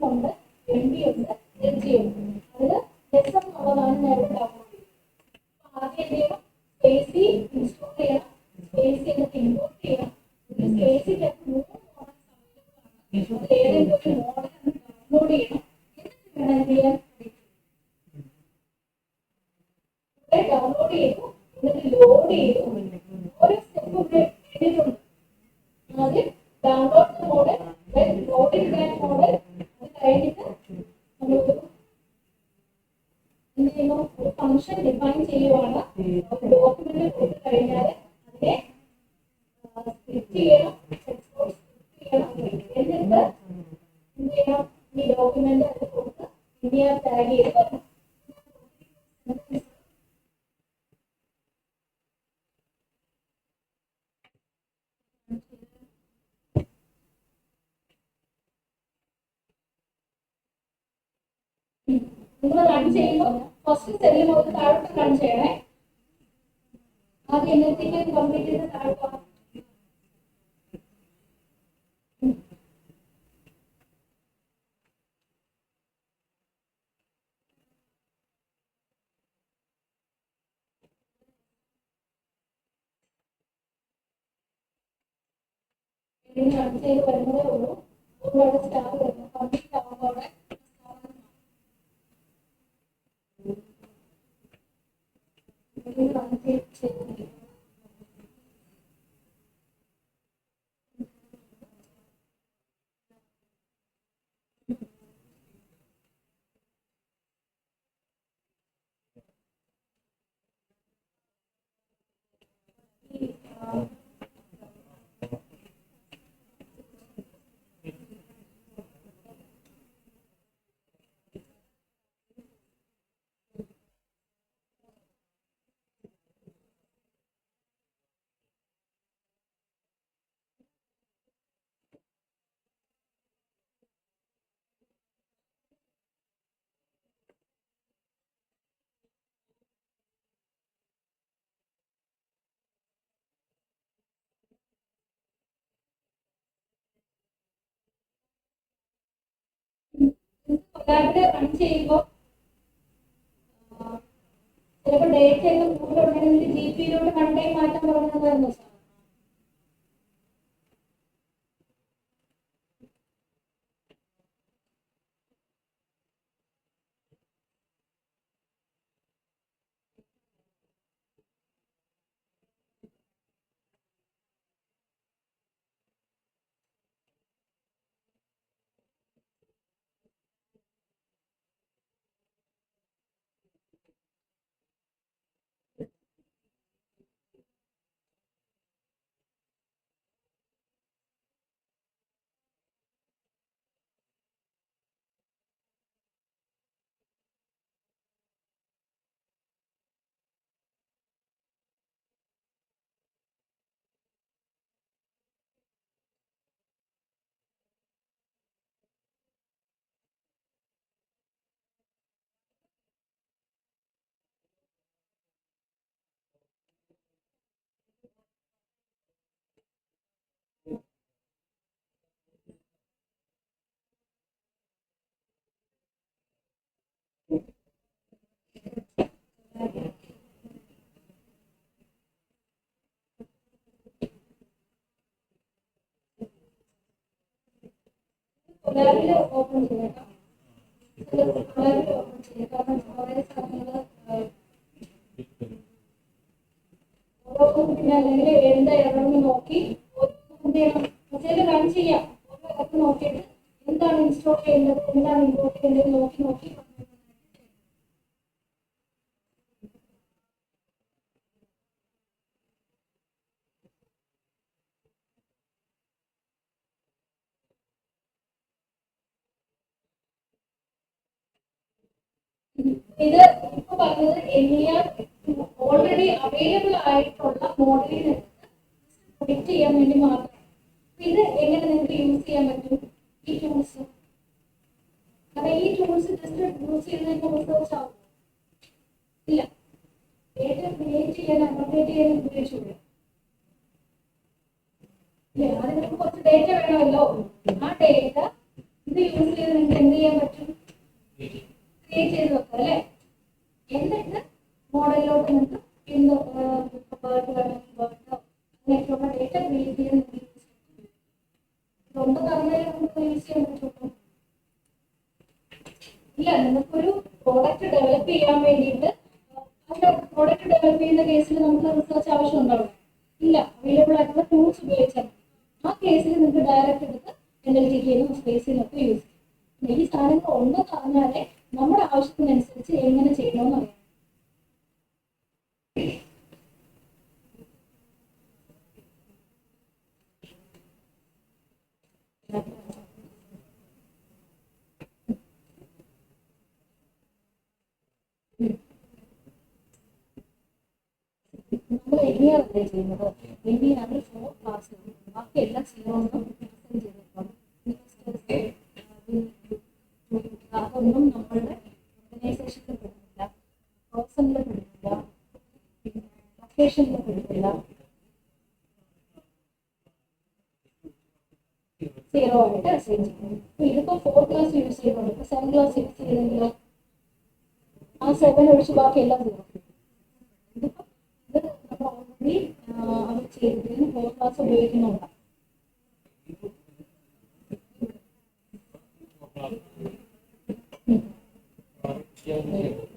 ഉണ്ട്, MB ഉണ്ട്, LG ഉണ്ട്. അതിൽ ലെസൺ എന്നുള്ളതാണ് ഞാൻ ഇവിടെ ഡൗൺലോഡ് ചെയ്തത്. ആദ്യം എന്ത് ചെയ്യണം, സ്പേസി ഇൻസ്റ്റാൾ ചെയ്യണം, സ്പേസി എന്നിട്ട് ഇമ്പോർട്ട് ചെയ്യണം. സ്പേസിന്റെ 3 മോഡൽസ് ആണ്. ഏതെങ്കിലും ഒരു മോഡൽ ഡൗൺലോഡ് ചെയ്യണം. എന്നിട്ട് വേണം എന്ത് ചെയ്യാൻ, ഇവിടെ ഡൗൺലോഡ് ചെയ്തു, എന്നിട്ട് ലോഡ് ചെയ്തു. ഓരോ സ്റ്റെപ്പ് ഇവിടെ എഴുതിയിട്ടുണ്ട്. ആദ്യം download model, loading that model, അത് കഴിഞ്ഞിട്ട് നമുക്ക് എന്ത് ചെയ്യുന്നു, ഒരു ഫംഗ്ഷൻ ഡിഫൈൻ ചെയ്യുവാണ്. ഡോക്യുമെന്റ് കൊടുത്തു കഴിഞ്ഞാൽ അതിനെ സ്പ്ലിറ്റ് ചെയ്യണം, എക്സ്പോർട്ട് ചെയ്യണം. എന്നിട്ട് എന്ത് ചെയ്യണം, ഈ ഡോക്യുമെന്റ് അത് കൊടുത്ത് NER ടാഗ് ചെയ്ത് വരണം. നിങ്ങൾ റൺ ചെയ്യുമ്പോൾ ഫസ്റ്റ് സെല്ലിൽ നമുക്ക് താഴോട്ട് റൺ ചെയ്യണേ. ആദ്യം എന്നത്തേക്ക് കംപ്ലീറ്റ് ചെയ്ത് താഴോട്ട് റൺ ചെയ്ത് വരുന്നതേ ഉള്ളൂ. ഒരുപാട് സ്റ്റാർ വരുന്നു. കംപ്ലീറ്റ് ആകുമ്പോൾ അവിടെ റൺ ചെയ്ത് റൺ ചെയ്യുമ്പോൾ ചിലപ്പോൾ ഡേറ്റ ഒക്കെ കൂടുതലുണ്ടെങ്കിൽ GP-യിലോട്ട് കണ്ടേ മാറ്റം പറഞ്ഞതായിരുന്നു സാർ. ലാബിൽ ഓപ്പൺ ചെയ്യാം. ലാബിൽ ഓപ്പൺ ചെയ്യാം. കാരണം കുറേ സാധനങ്ങൾ പിന്നെ അല്ലെങ്കിൽ എന്താ എററെന്ന് നോക്കി എന്ത് ചെയ്യണം, മെസ്സേജ് റൺ ചെയ്യാം. ഓരോ നോക്കിയിട്ട് എന്താണ് ഇൻസ്റ്റോൾ ചെയ്യേണ്ടത്, എന്താണ് ഇമ്പോർട്ട് ചെയ്യേണ്ടത് നോക്കി നോക്കി ഇത് ഇപ്പൊ പറഞ്ഞത് എങ്ങനെയാ ഓൾറെഡി അവൈലബിൾ ആയിട്ടുള്ള മോഡലിൽ പ്രൊഡിക്റ്റ് ചെയ്യാൻ വേണ്ടി മാത്രം. ഇത് എങ്ങനെ നിങ്ങൾക്ക് യൂസ് ചെയ്യാൻ പറ്റും ഈ ടൂൾസ്? കാരണം ഈ ടൂൾസ് ജസ്റ്റ് യൂസ് ചെയ്തതിന്റെ റിസർച്ച് ആവും ഇല്ല, ഡേറ്റ ക്രിയേറ്റ് ചെയ്യാൻ അപ്ഡേറ്റ് ചെയ്യാൻ ഉപയോഗിച്ചില്ല. ഇല്ലേ, അതിന് കുറച്ച് ഡേറ്റ വേണമല്ലോ. ആ ഡേറ്റ ഇത് യൂസ് ചെയ്ത് നിങ്ങൾക്ക് എന്ത് ചെയ്യാൻ പറ്റും? ക്രിയേറ്റ് ചെയ്ത് വെക്കാം അല്ലേ? എന്നിട്ട് മോഡലിലോട്ട് നിങ്ങൾക്ക് ഇന്ന് ബേർഡ് വേണമെങ്കിൽ ബേർഡോ അങ്ങനെയൊക്കെയുള്ള ഡേറ്റ ക്രിയേറ്റ് ചെയ്യാൻ നിങ്ങൾക്ക് യൂസ് ചെയ്യാം. ഇതൊന്നും പറഞ്ഞാലും നമുക്ക് യൂസ് ചെയ്യാൻ പറ്റുള്ളൂ. ഇല്ല, നിങ്ങൾക്കൊരു പ്രോഡക്റ്റ് ഡെവലപ്പ് ചെയ്യാൻ വേണ്ടിയിട്ട് അതിന്റെ പ്രോഡക്റ്റ് ഡെവലപ്പ് ചെയ്യുന്ന കേസിൽ നമുക്ക് റിസർച്ച് ആവശ്യം ഉണ്ടാവും ഇല്ല, അവൈലബിൾ ആയിട്ടുള്ള ടൂൾസ് ഉപയോഗിച്ചാൽ ആ കേസിൽ നിങ്ങൾക്ക് ഡയറക്റ്റ് എടുത്ത് NLTK സ്പേസിൽ നിന്നൊക്കെ യൂസ് ചെയ്യും. ഈ സാധനങ്ങൾ ഒന്ന് പറഞ്ഞാലേ നമ്മുടെ ആവശ്യത്തിനനുസരിച്ച് എങ്ങനെ ചെയ്യണമെന്ന് അറിയാം. നമ്മൾ എങ്ങനെയാണല്ലേ ചെയ്യുന്നത്? എങ്ങനെയാണ് 4 ക്ലാസ് ബാക്കി എല്ലാ സീറോന്നും ചെയ്തിട്ടുണ്ട്. അതൊന്നും നമ്മളുടെ ഓർഗനൈസേഷനിൽ പെടുന്നില്ല, പേഴ്സണിൽ പെടുന്നില്ല, ലൊക്കേഷനിൽ പെടുന്നില്ല. സീറോ ആയിട്ട് അസൈൻ ചെയ്യും. ഇതിപ്പോ 4 ക്ലാസ് യൂസ് ചെയ്യുന്നുണ്ട്. ഇപ്പൊ 7 ക്ലാസ് യൂസ് ചെയ്തെങ്കിലോ ആ 7 ഒഴിച്ച് ബാക്കി എല്ലാം സീറോ. ഇതിപ്പോ ഇത് നമ്മൾ ഓൾറെഡി അവർ ചെയ്തതിന് 4 ക്ലാസ് ഉപയോഗിക്കുന്നുണ്ട്.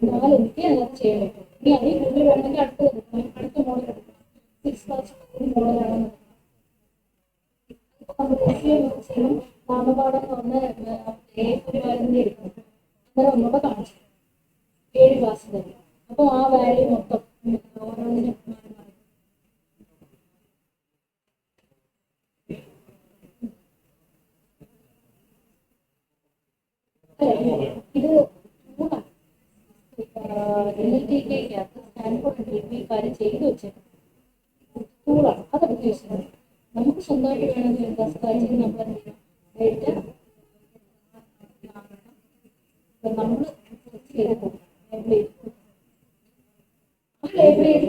നാല് എനിക്ക് അതിനകത്ത് ചെയ്യാൻ പറ്റും. ഇനി അതിൽ കൂടുതൽ വേണമെങ്കിൽ അടുത്ത മോഡൽ എടുക്കണം. 6 ക്ലാസ് മോഡലാണ്. നാമപാഠം എന്ന് പറഞ്ഞ എടുക്കണം. അങ്ങനെ ഒന്നുകൂടെ കാണിച്ചു 7 ക്ലാസ് തന്നെ. അപ്പൊ ആ വാല്യൂ മൊത്തം ഓരോന്നിനും ഇത് NLTK-ക്കകത്ത് സ്റ്റാൻഫോർഡ് കാര്യം ചെയ്തു വെച്ചേക്കുന്നത് ടൂളാണ്. അതെടുത്ത് യൂസ് ചെയ്യുന്നത്. നമുക്ക് സ്വന്തമായിട്ട് വേണമെങ്കിൽ എന്താ സ്ക്രാച്ചിങ് നമ്മൾ ഡേറ്റ നമ്മൾ ചെയ്ത് കൊടുക്കും. ലേബിൾ ചെയ്ത്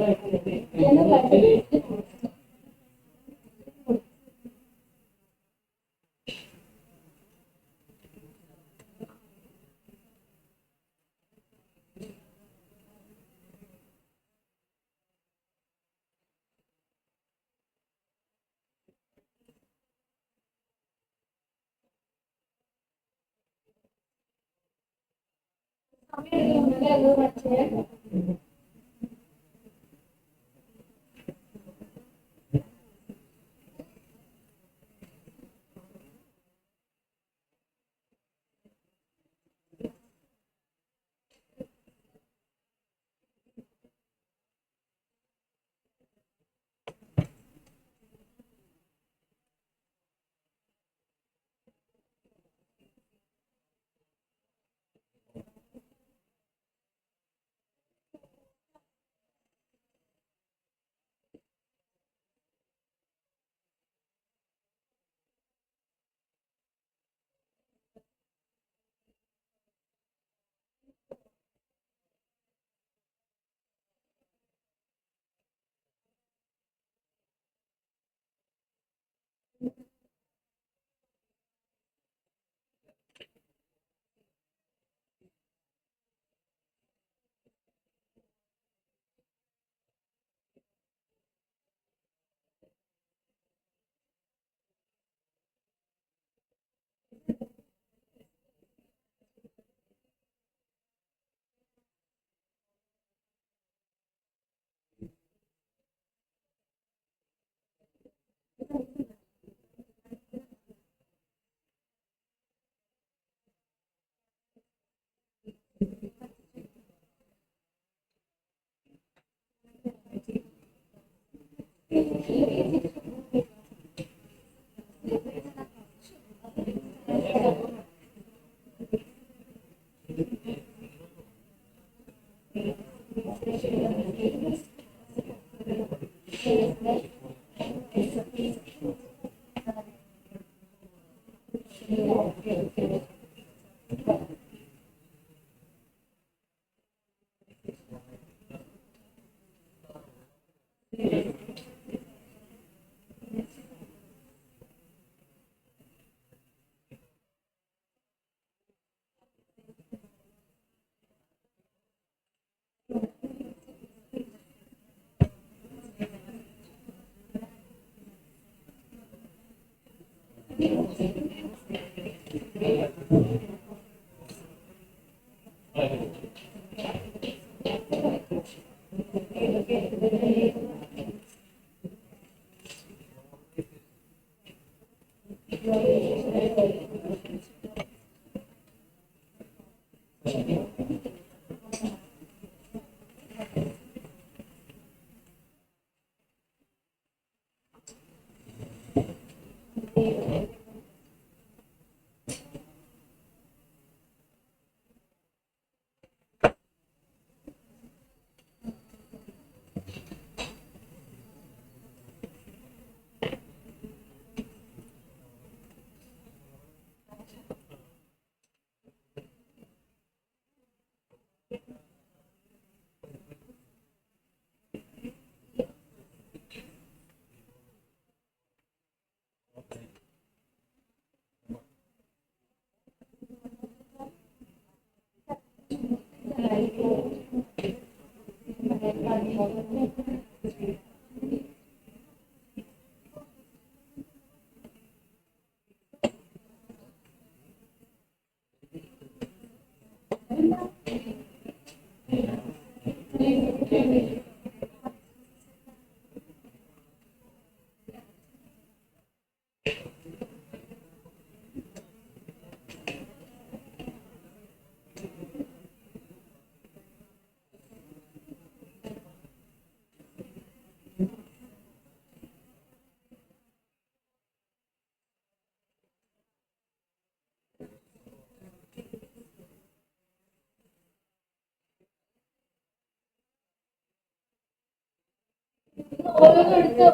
ഓരോന്നെടുത്ത്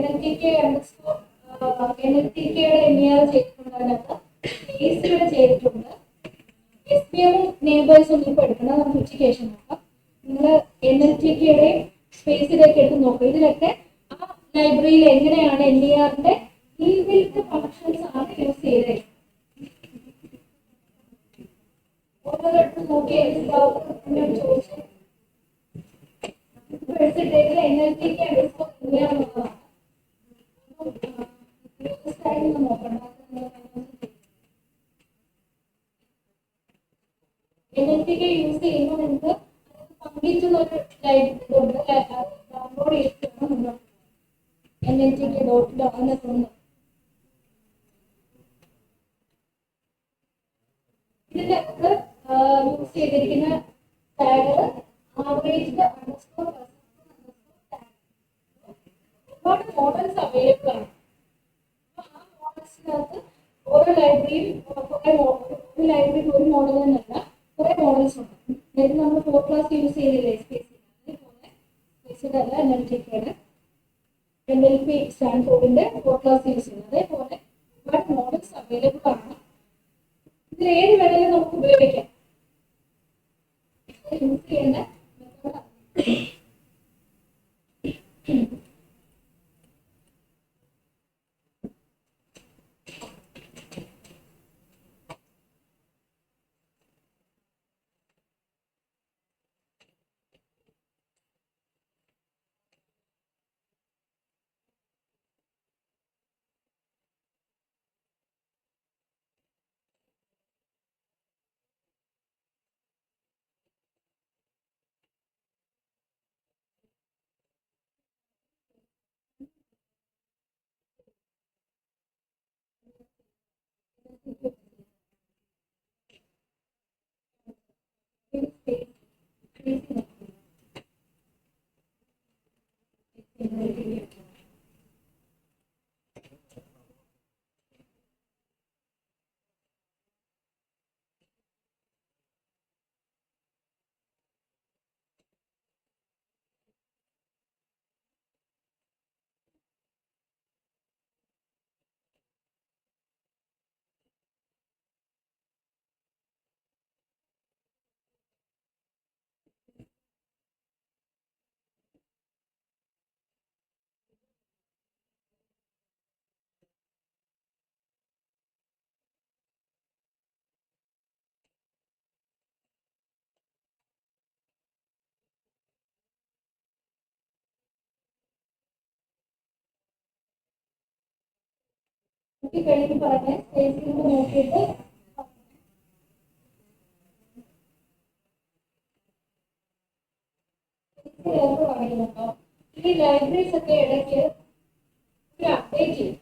NLTK ചെയ്തിട്ടുണ്ട്, അതിനകത്ത് ഈസിയുടെ ചെയ്തിട്ടുണ്ട്. നെയ്ബേഴ്സ് ഒന്നും ഇപ്പൊ എടുക്കണം, നമുക്ക് ഉച്ചയ്ക്ക് ശേഷം നോക്കാം. നിങ്ങൾ NLTKയുടെ സ്പേസിലേക്ക് എടുത്ത് നോക്കുക. ഇതിലൊക്കെ ആ ലൈബ്രറിയിൽ എങ്ങനെയാണ് NERന്റെ ഇൻബിൽറ്റ് ഫങ്ഷൻസ് ആണ് യൂസ് ചെയ്തത്. ഓരോന്നെടുത്ത് നോക്കി ചോദിച്ചു NLTK നോക്കണം. NLTK യൂസ് ചെയ്യുമ്പോൾ നിങ്ങൾക്ക് കംപ്ലീറ്റ് ഒരു ഡൗൺലോഡ് ചെയ്തിട്ട് NLTK .NET ഇതിന്റെ യൂസ് ചെയ്തിരിക്കുന്ന ടാഗ് ആവറേജ് ഒരുപാട് മോഡൽസ് അവൈലബിൾ ആണ്. ആ മോഡൽസിനകത്ത് ഓരോ ലൈബ്രറിയും ഒരു ലൈബ്രറിയിൽ ഒരു മോഡൽ എന്നല്ല, കുറെ മോഡൽസ് ഉണ്ട്. അതായത് നമ്മൾ 4 ക്ലാസ് യൂസ് ചെയ്തില്ലേ അതേപോലെ NLTKയുടെ NLP സ്റ്റാൻഫോർഡിന്റെ 4 ക്ലാസ് യൂസ് ചെയ്യുന്നത്. അതേപോലെ ഒരുപാട് മോഡൽസ് അവൈലബിൾ ആണ്. ഇതിൽ ഏത് വേണമെങ്കിലും നമുക്ക് ഉപയോഗിക്കാം. യൂസ് ചെയ്യേണ്ട മെത്തേഡ് കഴിഞ്ഞ് പറഞ്ഞ സ്പേസിൽ നോക്കിയിട്ട് പറയുന്നുണ്ടോ ഈ ലൈബ്രറീസ് ഒക്കെ ഇടയ്ക്ക് ഒരു അപ്ഡേറ്റ് ചെയ്യും.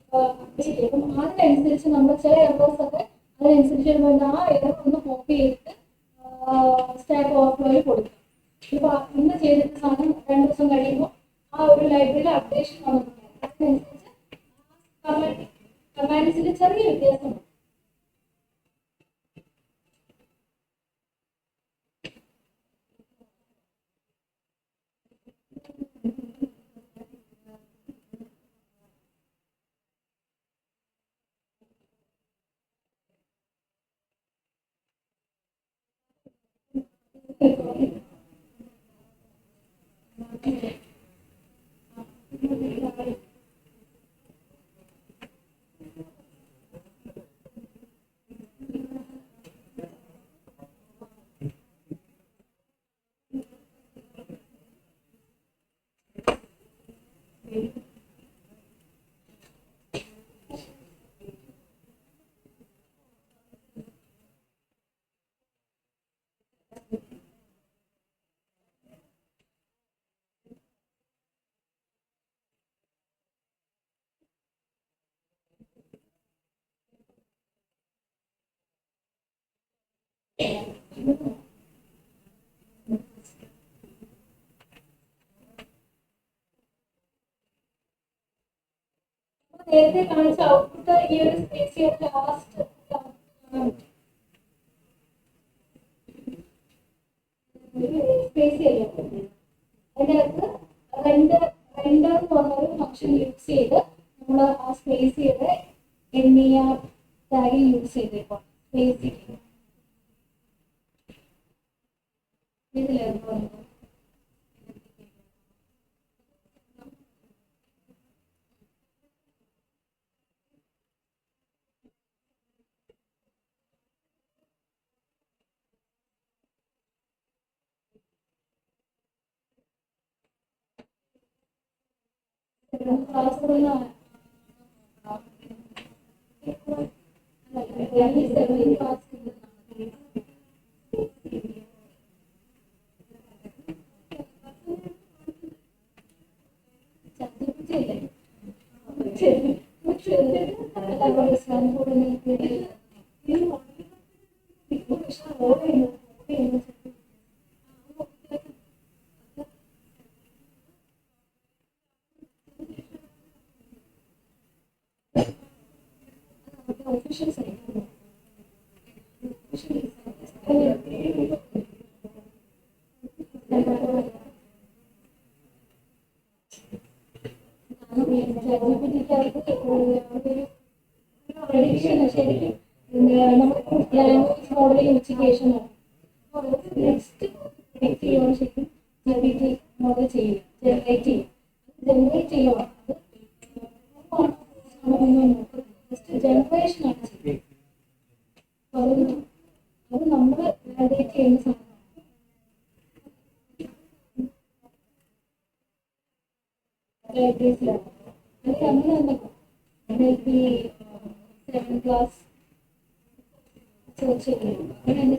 അപ്പം അതിനനുസരിച്ച് നമ്മൾ ചില എറേഴ്സ് ഒക്കെ അതിനനുസരിച്ച് ആ എറർ ഒന്ന് കോപ്പി ചെയ്തിട്ട് സ്റ്റാക്ക് ഓവർഫ്ലോയിൽ കൊടുക്കും. ഇപ്പൊ ഇന്ന് ചെയ്തിട്ട് സാധനം 2 ദിവസം കഴിയുമ്പോൾ ആ ഒരു ലൈബ്രറിയിൽ അപ്ഡേഷൻ വന്നിട്ടുണ്ട്. അതിനനുസരിച്ച് കമാൻഡ്സിൽ ചെറിയ വ്യത്യാസമുണ്ട്. നേരത്തെ കാണിച്ച ഔട്ട്പുട്ട് ഈ ഒരു സ്പേസിയർ ലാസ്റ്റ് സ്പേസിയർ അതിനകത്ത് റെൻഡർ എന്ന് പറഞ്ഞൊരു ഫംഗ്ഷൻ യൂസ് ചെയ്ത് നമ്മൾ ആ സ്പേസിയറെ NER ടാഗ് യൂസ് ചെയ്തേക്കാം. സ്പേസിയർ ഇതിലായിരുന്നു ശരിക്കും ലാംഗ്വേജ് മോഡൽ ഇൻവെസ്റ്റിഗേഷൻ നെക്സ്റ്റ് ശരിക്കും GPT മോഡൽ ചെയ്യും, ജനറേറ്റ് ചെയ്യുക. ജനറേഷൻ ആണ് ചെയ്യുന്നത്. അത് നമ്മൾ വാലിഡേറ്റ് ചെയ്യുന്ന സാധനം. ലൈബ്രറീസിലാണ് അത് അങ്ങനെ തന്നെ NLP 7 ക്ലാസ് സെർച്ച് ചെയ്യും. അങ്ങനെ തന്നെ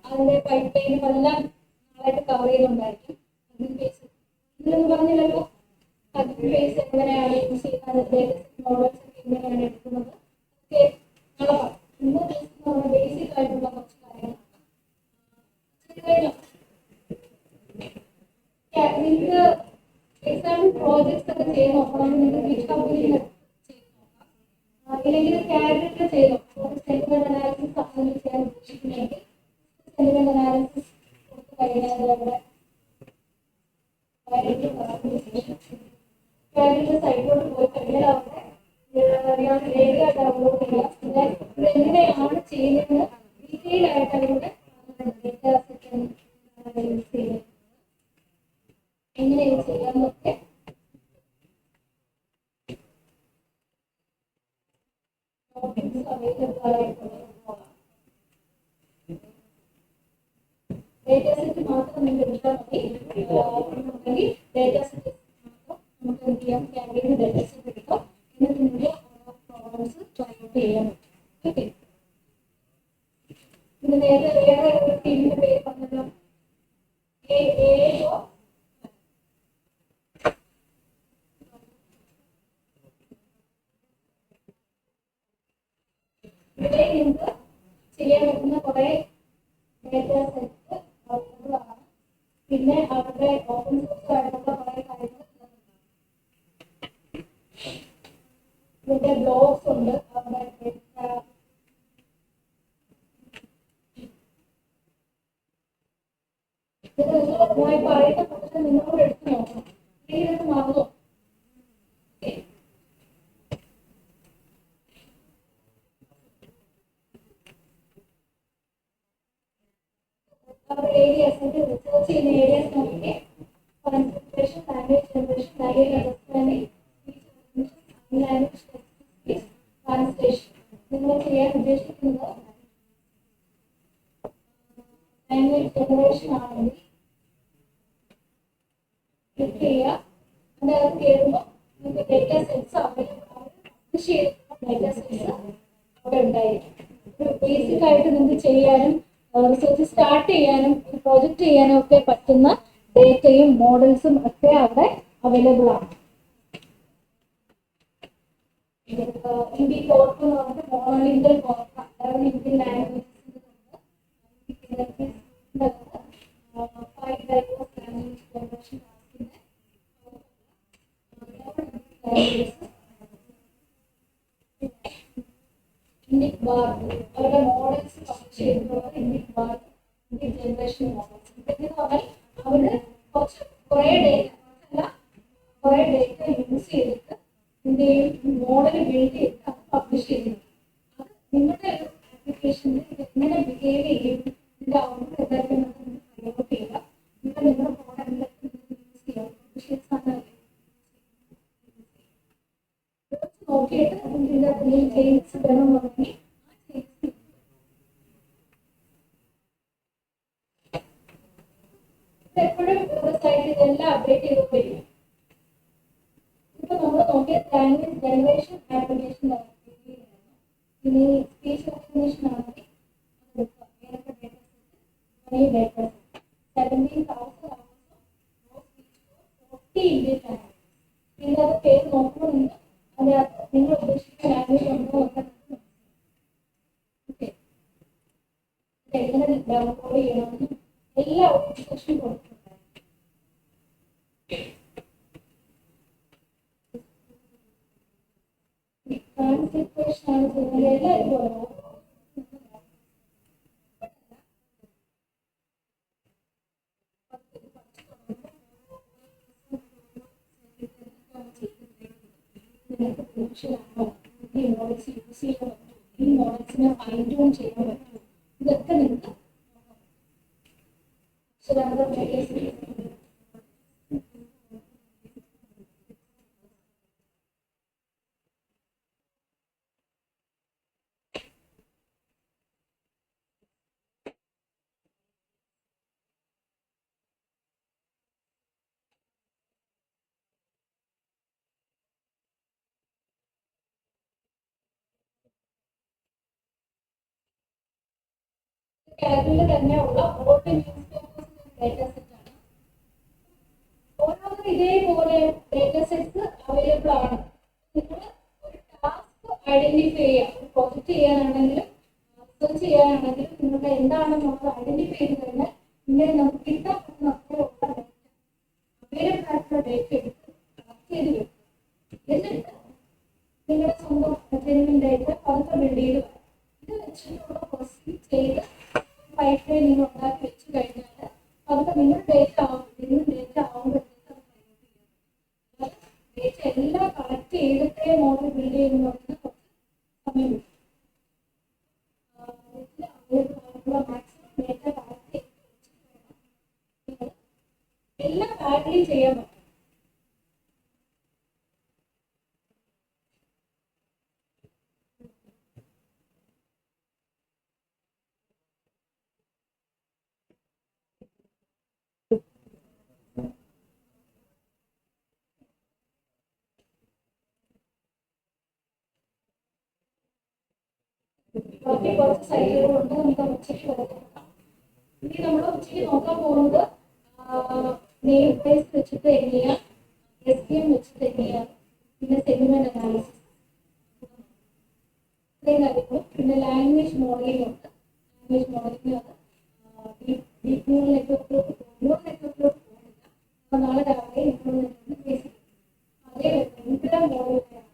അതിന്റെ പൈപ്പ് ലൈനും എല്ലാം നാളായിട്ട് കവർ ചെയ്യുന്നുണ്ടായിരിക്കും. ഇതിലൊന്നും പറഞ്ഞില്ലല്ലോ അതിന്റെ ബേസ് എങ്ങനെയാണ് യൂസ് ചെയ്യുന്നത്, മോഡൽസ് ഒക്കെ എങ്ങനെയാണ് എടുക്കുന്നത്, ഇന്ന് ബേസിക് ആയിട്ടുള്ള കുറച്ച് കാര്യങ്ങളാണ്. നിങ്ങൾക്ക് എക്സാമ്പിൾ പ്രോജക്ട്സ് ഒക്കെ ചെയ്ത് നോക്കണം. നിങ്ങൾക്ക് ഇല്ലെങ്കിൽ ക്യാരക്ടർ ചെയ്തോ സെന്റിമെന്റ് അനാലിസിസ് അങ്ങനെ ചെയ്യാൻ ഉദ്ദേശിക്കുന്നെങ്കിൽ സെന്റിമെന്റ് അനാലിസിസ് കൊടുത്തു കഴിഞ്ഞാൽ അവിടെ ക്യാരക്ടർ സൈഡിലോട്ട് പോയി കഴിഞ്ഞാൽ അവിടെ രേഖ ഡൗൺലോഡ് ചെയ്യാം. പിന്നെ എങ്ങനെയാണ് ചെയ്യുന്നത് ഡീറ്റെയിൽ ആയിട്ട് അതിലൂടെ യൂസ് ചെയ്യുന്നത് എങ്ങനെ യൂസ് ചെയ്യാമെന്നൊക്കെ ഡേറ്റാ സെറ്റ് മാത്രം നിങ്ങൾ എടുത്താൽ മതി. ഉണ്ടെങ്കിൽ ഡേറ്റാ സെറ്റ് മാത്രം നമുക്ക് എന്ത് ചെയ്യാം, ക്യാൻഡിഡ് ഡേറ്റാ സെറ്റ് എടുക്കാം. എന്നിട്ട് നിങ്ങൾ പ്രോബ്ലംസ് ട്രൈ ഔട്ട് ചെയ്യാൻ പറ്റും. ഓക്കെ, പിന്നെ നേരത്തെ വേറെ ഒരു ടീമിന്റെ പേര് പറഞ്ഞല്ലോ, ഇവിടെ നിങ്ങൾക്ക് ചെയ്യാൻ പറ്റുന്ന കുറെ ഡേറ്റാ സെറ്റ് അവൈലബിൾ ആണ്. പിന്നെ അവരുടെ ഓപ്പൺ സോഴ്സ് ആയിട്ടുള്ള കുറെ കാര്യങ്ങൾ ഇതിന്റെ ബ്ലോഗ്സ് ഉണ്ട്. അവിടെ ഞാൻ പറയുന്ന പക്ഷെ നിങ്ങളോട് എടുത്ത് നോക്കണം, ഇതൊക്കെ മറന്നു. areas research in areas നോക്കിയേ, concentration, language generation, language understanding, speech recognition, language application നിങ്ങൾ ചെയ്യാൻ ഉദ്ദേശിക്കുന്നത് ലാംഗ്വേജ് ജനറേഷൻ ആണെങ്കിൽ ക്ലിക്ക് ചെയ്യുക. അതിനകത്ത് കയറുമ്പോൾ നിങ്ങൾക്ക് ഡേറ്റ സെറ്റ്സ് പബ്ലിഷ് ചെയ്തിട്ടുള്ള ഡേറ്റ സെറ്റ്സ് അവിടെ ഉണ്ടായിരിക്കും. ബേസിക് ആയിട്ട് നിങ്ങൾക്ക് ചെയ്യാനും റിസർച്ച് സ്റ്റാർട്ട് ചെയ്യാനും പ്രോജക്റ്റ് ചെയ്യാനും ഒക്കെ പറ്റുന്ന ഡേറ്റയും മോഡൽസും ഒക്കെ അവിടെ അവൈലബിൾ ആണ്. ഹിന്ദി കോർപ്പ് എന്ന് പറഞ്ഞിട്ട് മോണോലിംഗൽ കോർപ്പ്, അതായത് Indian language 5 types of language generation Indic bar, അവരുടെ മോഡൽസ് പബ്ലിഷ് ചെയ്തിട്ടുള്ളത് Indic bar, Indic generation models. ഇതെന്ന് പറഞ്ഞാൽ അവര് കുറേ ഡേറ്റ യൂസ് ചെയ്തിട്ട് ഇതിന്റെയും മോഡൽ ബിൽഡ് ചെയ്തിട്ട് അത് പബ്ലിഷ് ചെയ്യുന്നു. അത് നിങ്ങളുടെ ഒരു ആപ്ലിക്കേഷനിൽ ഇത് എങ്ങനെ ബിഹേവ് ചെയ്യും, ഇതിന്റെ ഔട്ട്പുട്ട് എന്തായിരിക്കും പ്രയോഗ് ചെയ്യുക. നിങ്ങളുടെ മോഡലിലൊക്കെ യൂസ് ചെയ്യാം. നോക്കിയിട്ട് ഇതിന്റെ ചേഞ്ചസ് വേണം നോക്കി എപ്പോഴും സൈറ്റിൽ ഇതെല്ലാം അപ്ഡേറ്റ് ചെയ്ത് വരും. ഇപ്പൊ നമ്മൾ നോക്കിയ ലാംഗ്വേജ് ജനറേഷൻ ആപ്ലിക്കേഷൻ ഇനി സ്പീച്ച് റെക്കഗ്നിഷൻ ആണെങ്കിൽ ഡേറ്റ 17,000 Indian language. നിങ്ങൾ അത് പേര് നോക്കണമെങ്കിൽ അതിനകത്ത് നിങ്ങൾ ഉദ്ദേശിക്കുന്ന ലാംഗ്വേജ് ഉണ്ടോ ഒക്കെ ഓക്കെ എങ്ങനെ ഡൗൺലോഡ് ചെയ്യണമെന്നും എല്ലാ ഓപ്ഷനും കൊടുത്തിട്ടുണ്ട്. ട്രാൻസ്ലേഷൻ ആണ് ചെയ്യുന്നത് എല്ലാവരും പോലും ഈ മോഡൽസ് യൂസ് ചെയ്യാൻ പറ്റും, ഈ മോഡൽസിനെ ഫൈൻ ട്യൂൺ ചെയ്യാൻ പറ്റും. ഇതൊക്കെ നിങ്ങൾക്ക് കാറ്റഗറിയിൽ തന്നെയുള്ള old news papers data set ആണ്. ഓരോന്നും ഇതേപോലെ ഡേറ്റ സെറ്റ്സ് അവൈലബിൾ ആണ്. നിങ്ങൾ ഒരു ടാസ്ക് ഐഡന്റിഫൈ ചെയ്യുക, പ്രോജക്റ്റ് ചെയ്യാനാണെങ്കിലും റിസർച്ച് ചെയ്യാനാണെങ്കിലും നിങ്ങൾക്ക് എന്താണെന്നുള്ളത് ഐഡന്റിഫൈ ചെയ്ത് കഴിഞ്ഞാൽ ഇങ്ങനെ നമുക്ക് കിട്ടാൻ പറ്റുന്ന അത്രയുള്ള അവൈലബിൾ ആയിട്ടുള്ള ഡേറ്റ എടുത്ത് കളക്ട് ചെയ്ത് വെക്കും. എന്നിട്ട് നിങ്ങളുടെ സ്വന്തം ജെന്യൂൻ ഡേറ്റ പതുക്കെ ബിൽഡ് ചെയ്ത് വരും. ഇത് വെച്ചിട്ടുള്ള പ്രൊസീഡ് ചെയ്ത് പൈപ്പ്ലൈൻ നിങ്ങൾ ഉണ്ടാക്കി വെച്ച് കഴിഞ്ഞാൽ അതൊക്കെ നിങ്ങൾ ഡേറ്റ ആവുമ്പോഴത്തേക്ക് ഡേറ്റ എല്ലാം കളക്ട് ചെയ്തിട്ടേ മോഡൽ ബിൽഡ് ചെയ്യുന്ന പറയുന്ന കുറച്ച് സമയം കിട്ടും. മാക്സിമം ഡേറ്റ കളക്ട് ചെയ്ത് നിങ്ങൾ എല്ലാം ബാഡ്ലി ചെയ്യാൻ പറ്റും. ബാക്കി കുറച്ച് സൈറ്റുകളുണ്ട്, നമുക്ക് ഉച്ചയ്ക്ക് വരാം. ഇനി നമ്മൾ ഉച്ചയ്ക്ക് നോക്കാൻ പോകുന്നത് നെയിം ബേസ് വെച്ചിട്ട് എങ്ങനെയാണ്, SVM വെച്ചിട്ട് എങ്ങനെയാണ്, പിന്നെ സെഗ്മെന്റ് അനാലിസിസ്, ഇത്രയും കാര്യങ്ങളും. പിന്നെ ലാംഗ്വേജ് മോഡലിംഗ് ഉണ്ട്. ലാംഗ്വേജ് മോഡലിംഗ് അത് ഡീപ് ന്യൂറൽ നെറ്റ്വർക്കിലോട്ട് പോകുന്നില്ല. അപ്പോൾ നാളെ രാവിലെ ന്യൂറൽ നെറ്റ്വർക്ക് ബേസിക് അതേ വരുന്നത് ഇത്തരം മോഡലുകളാണ്.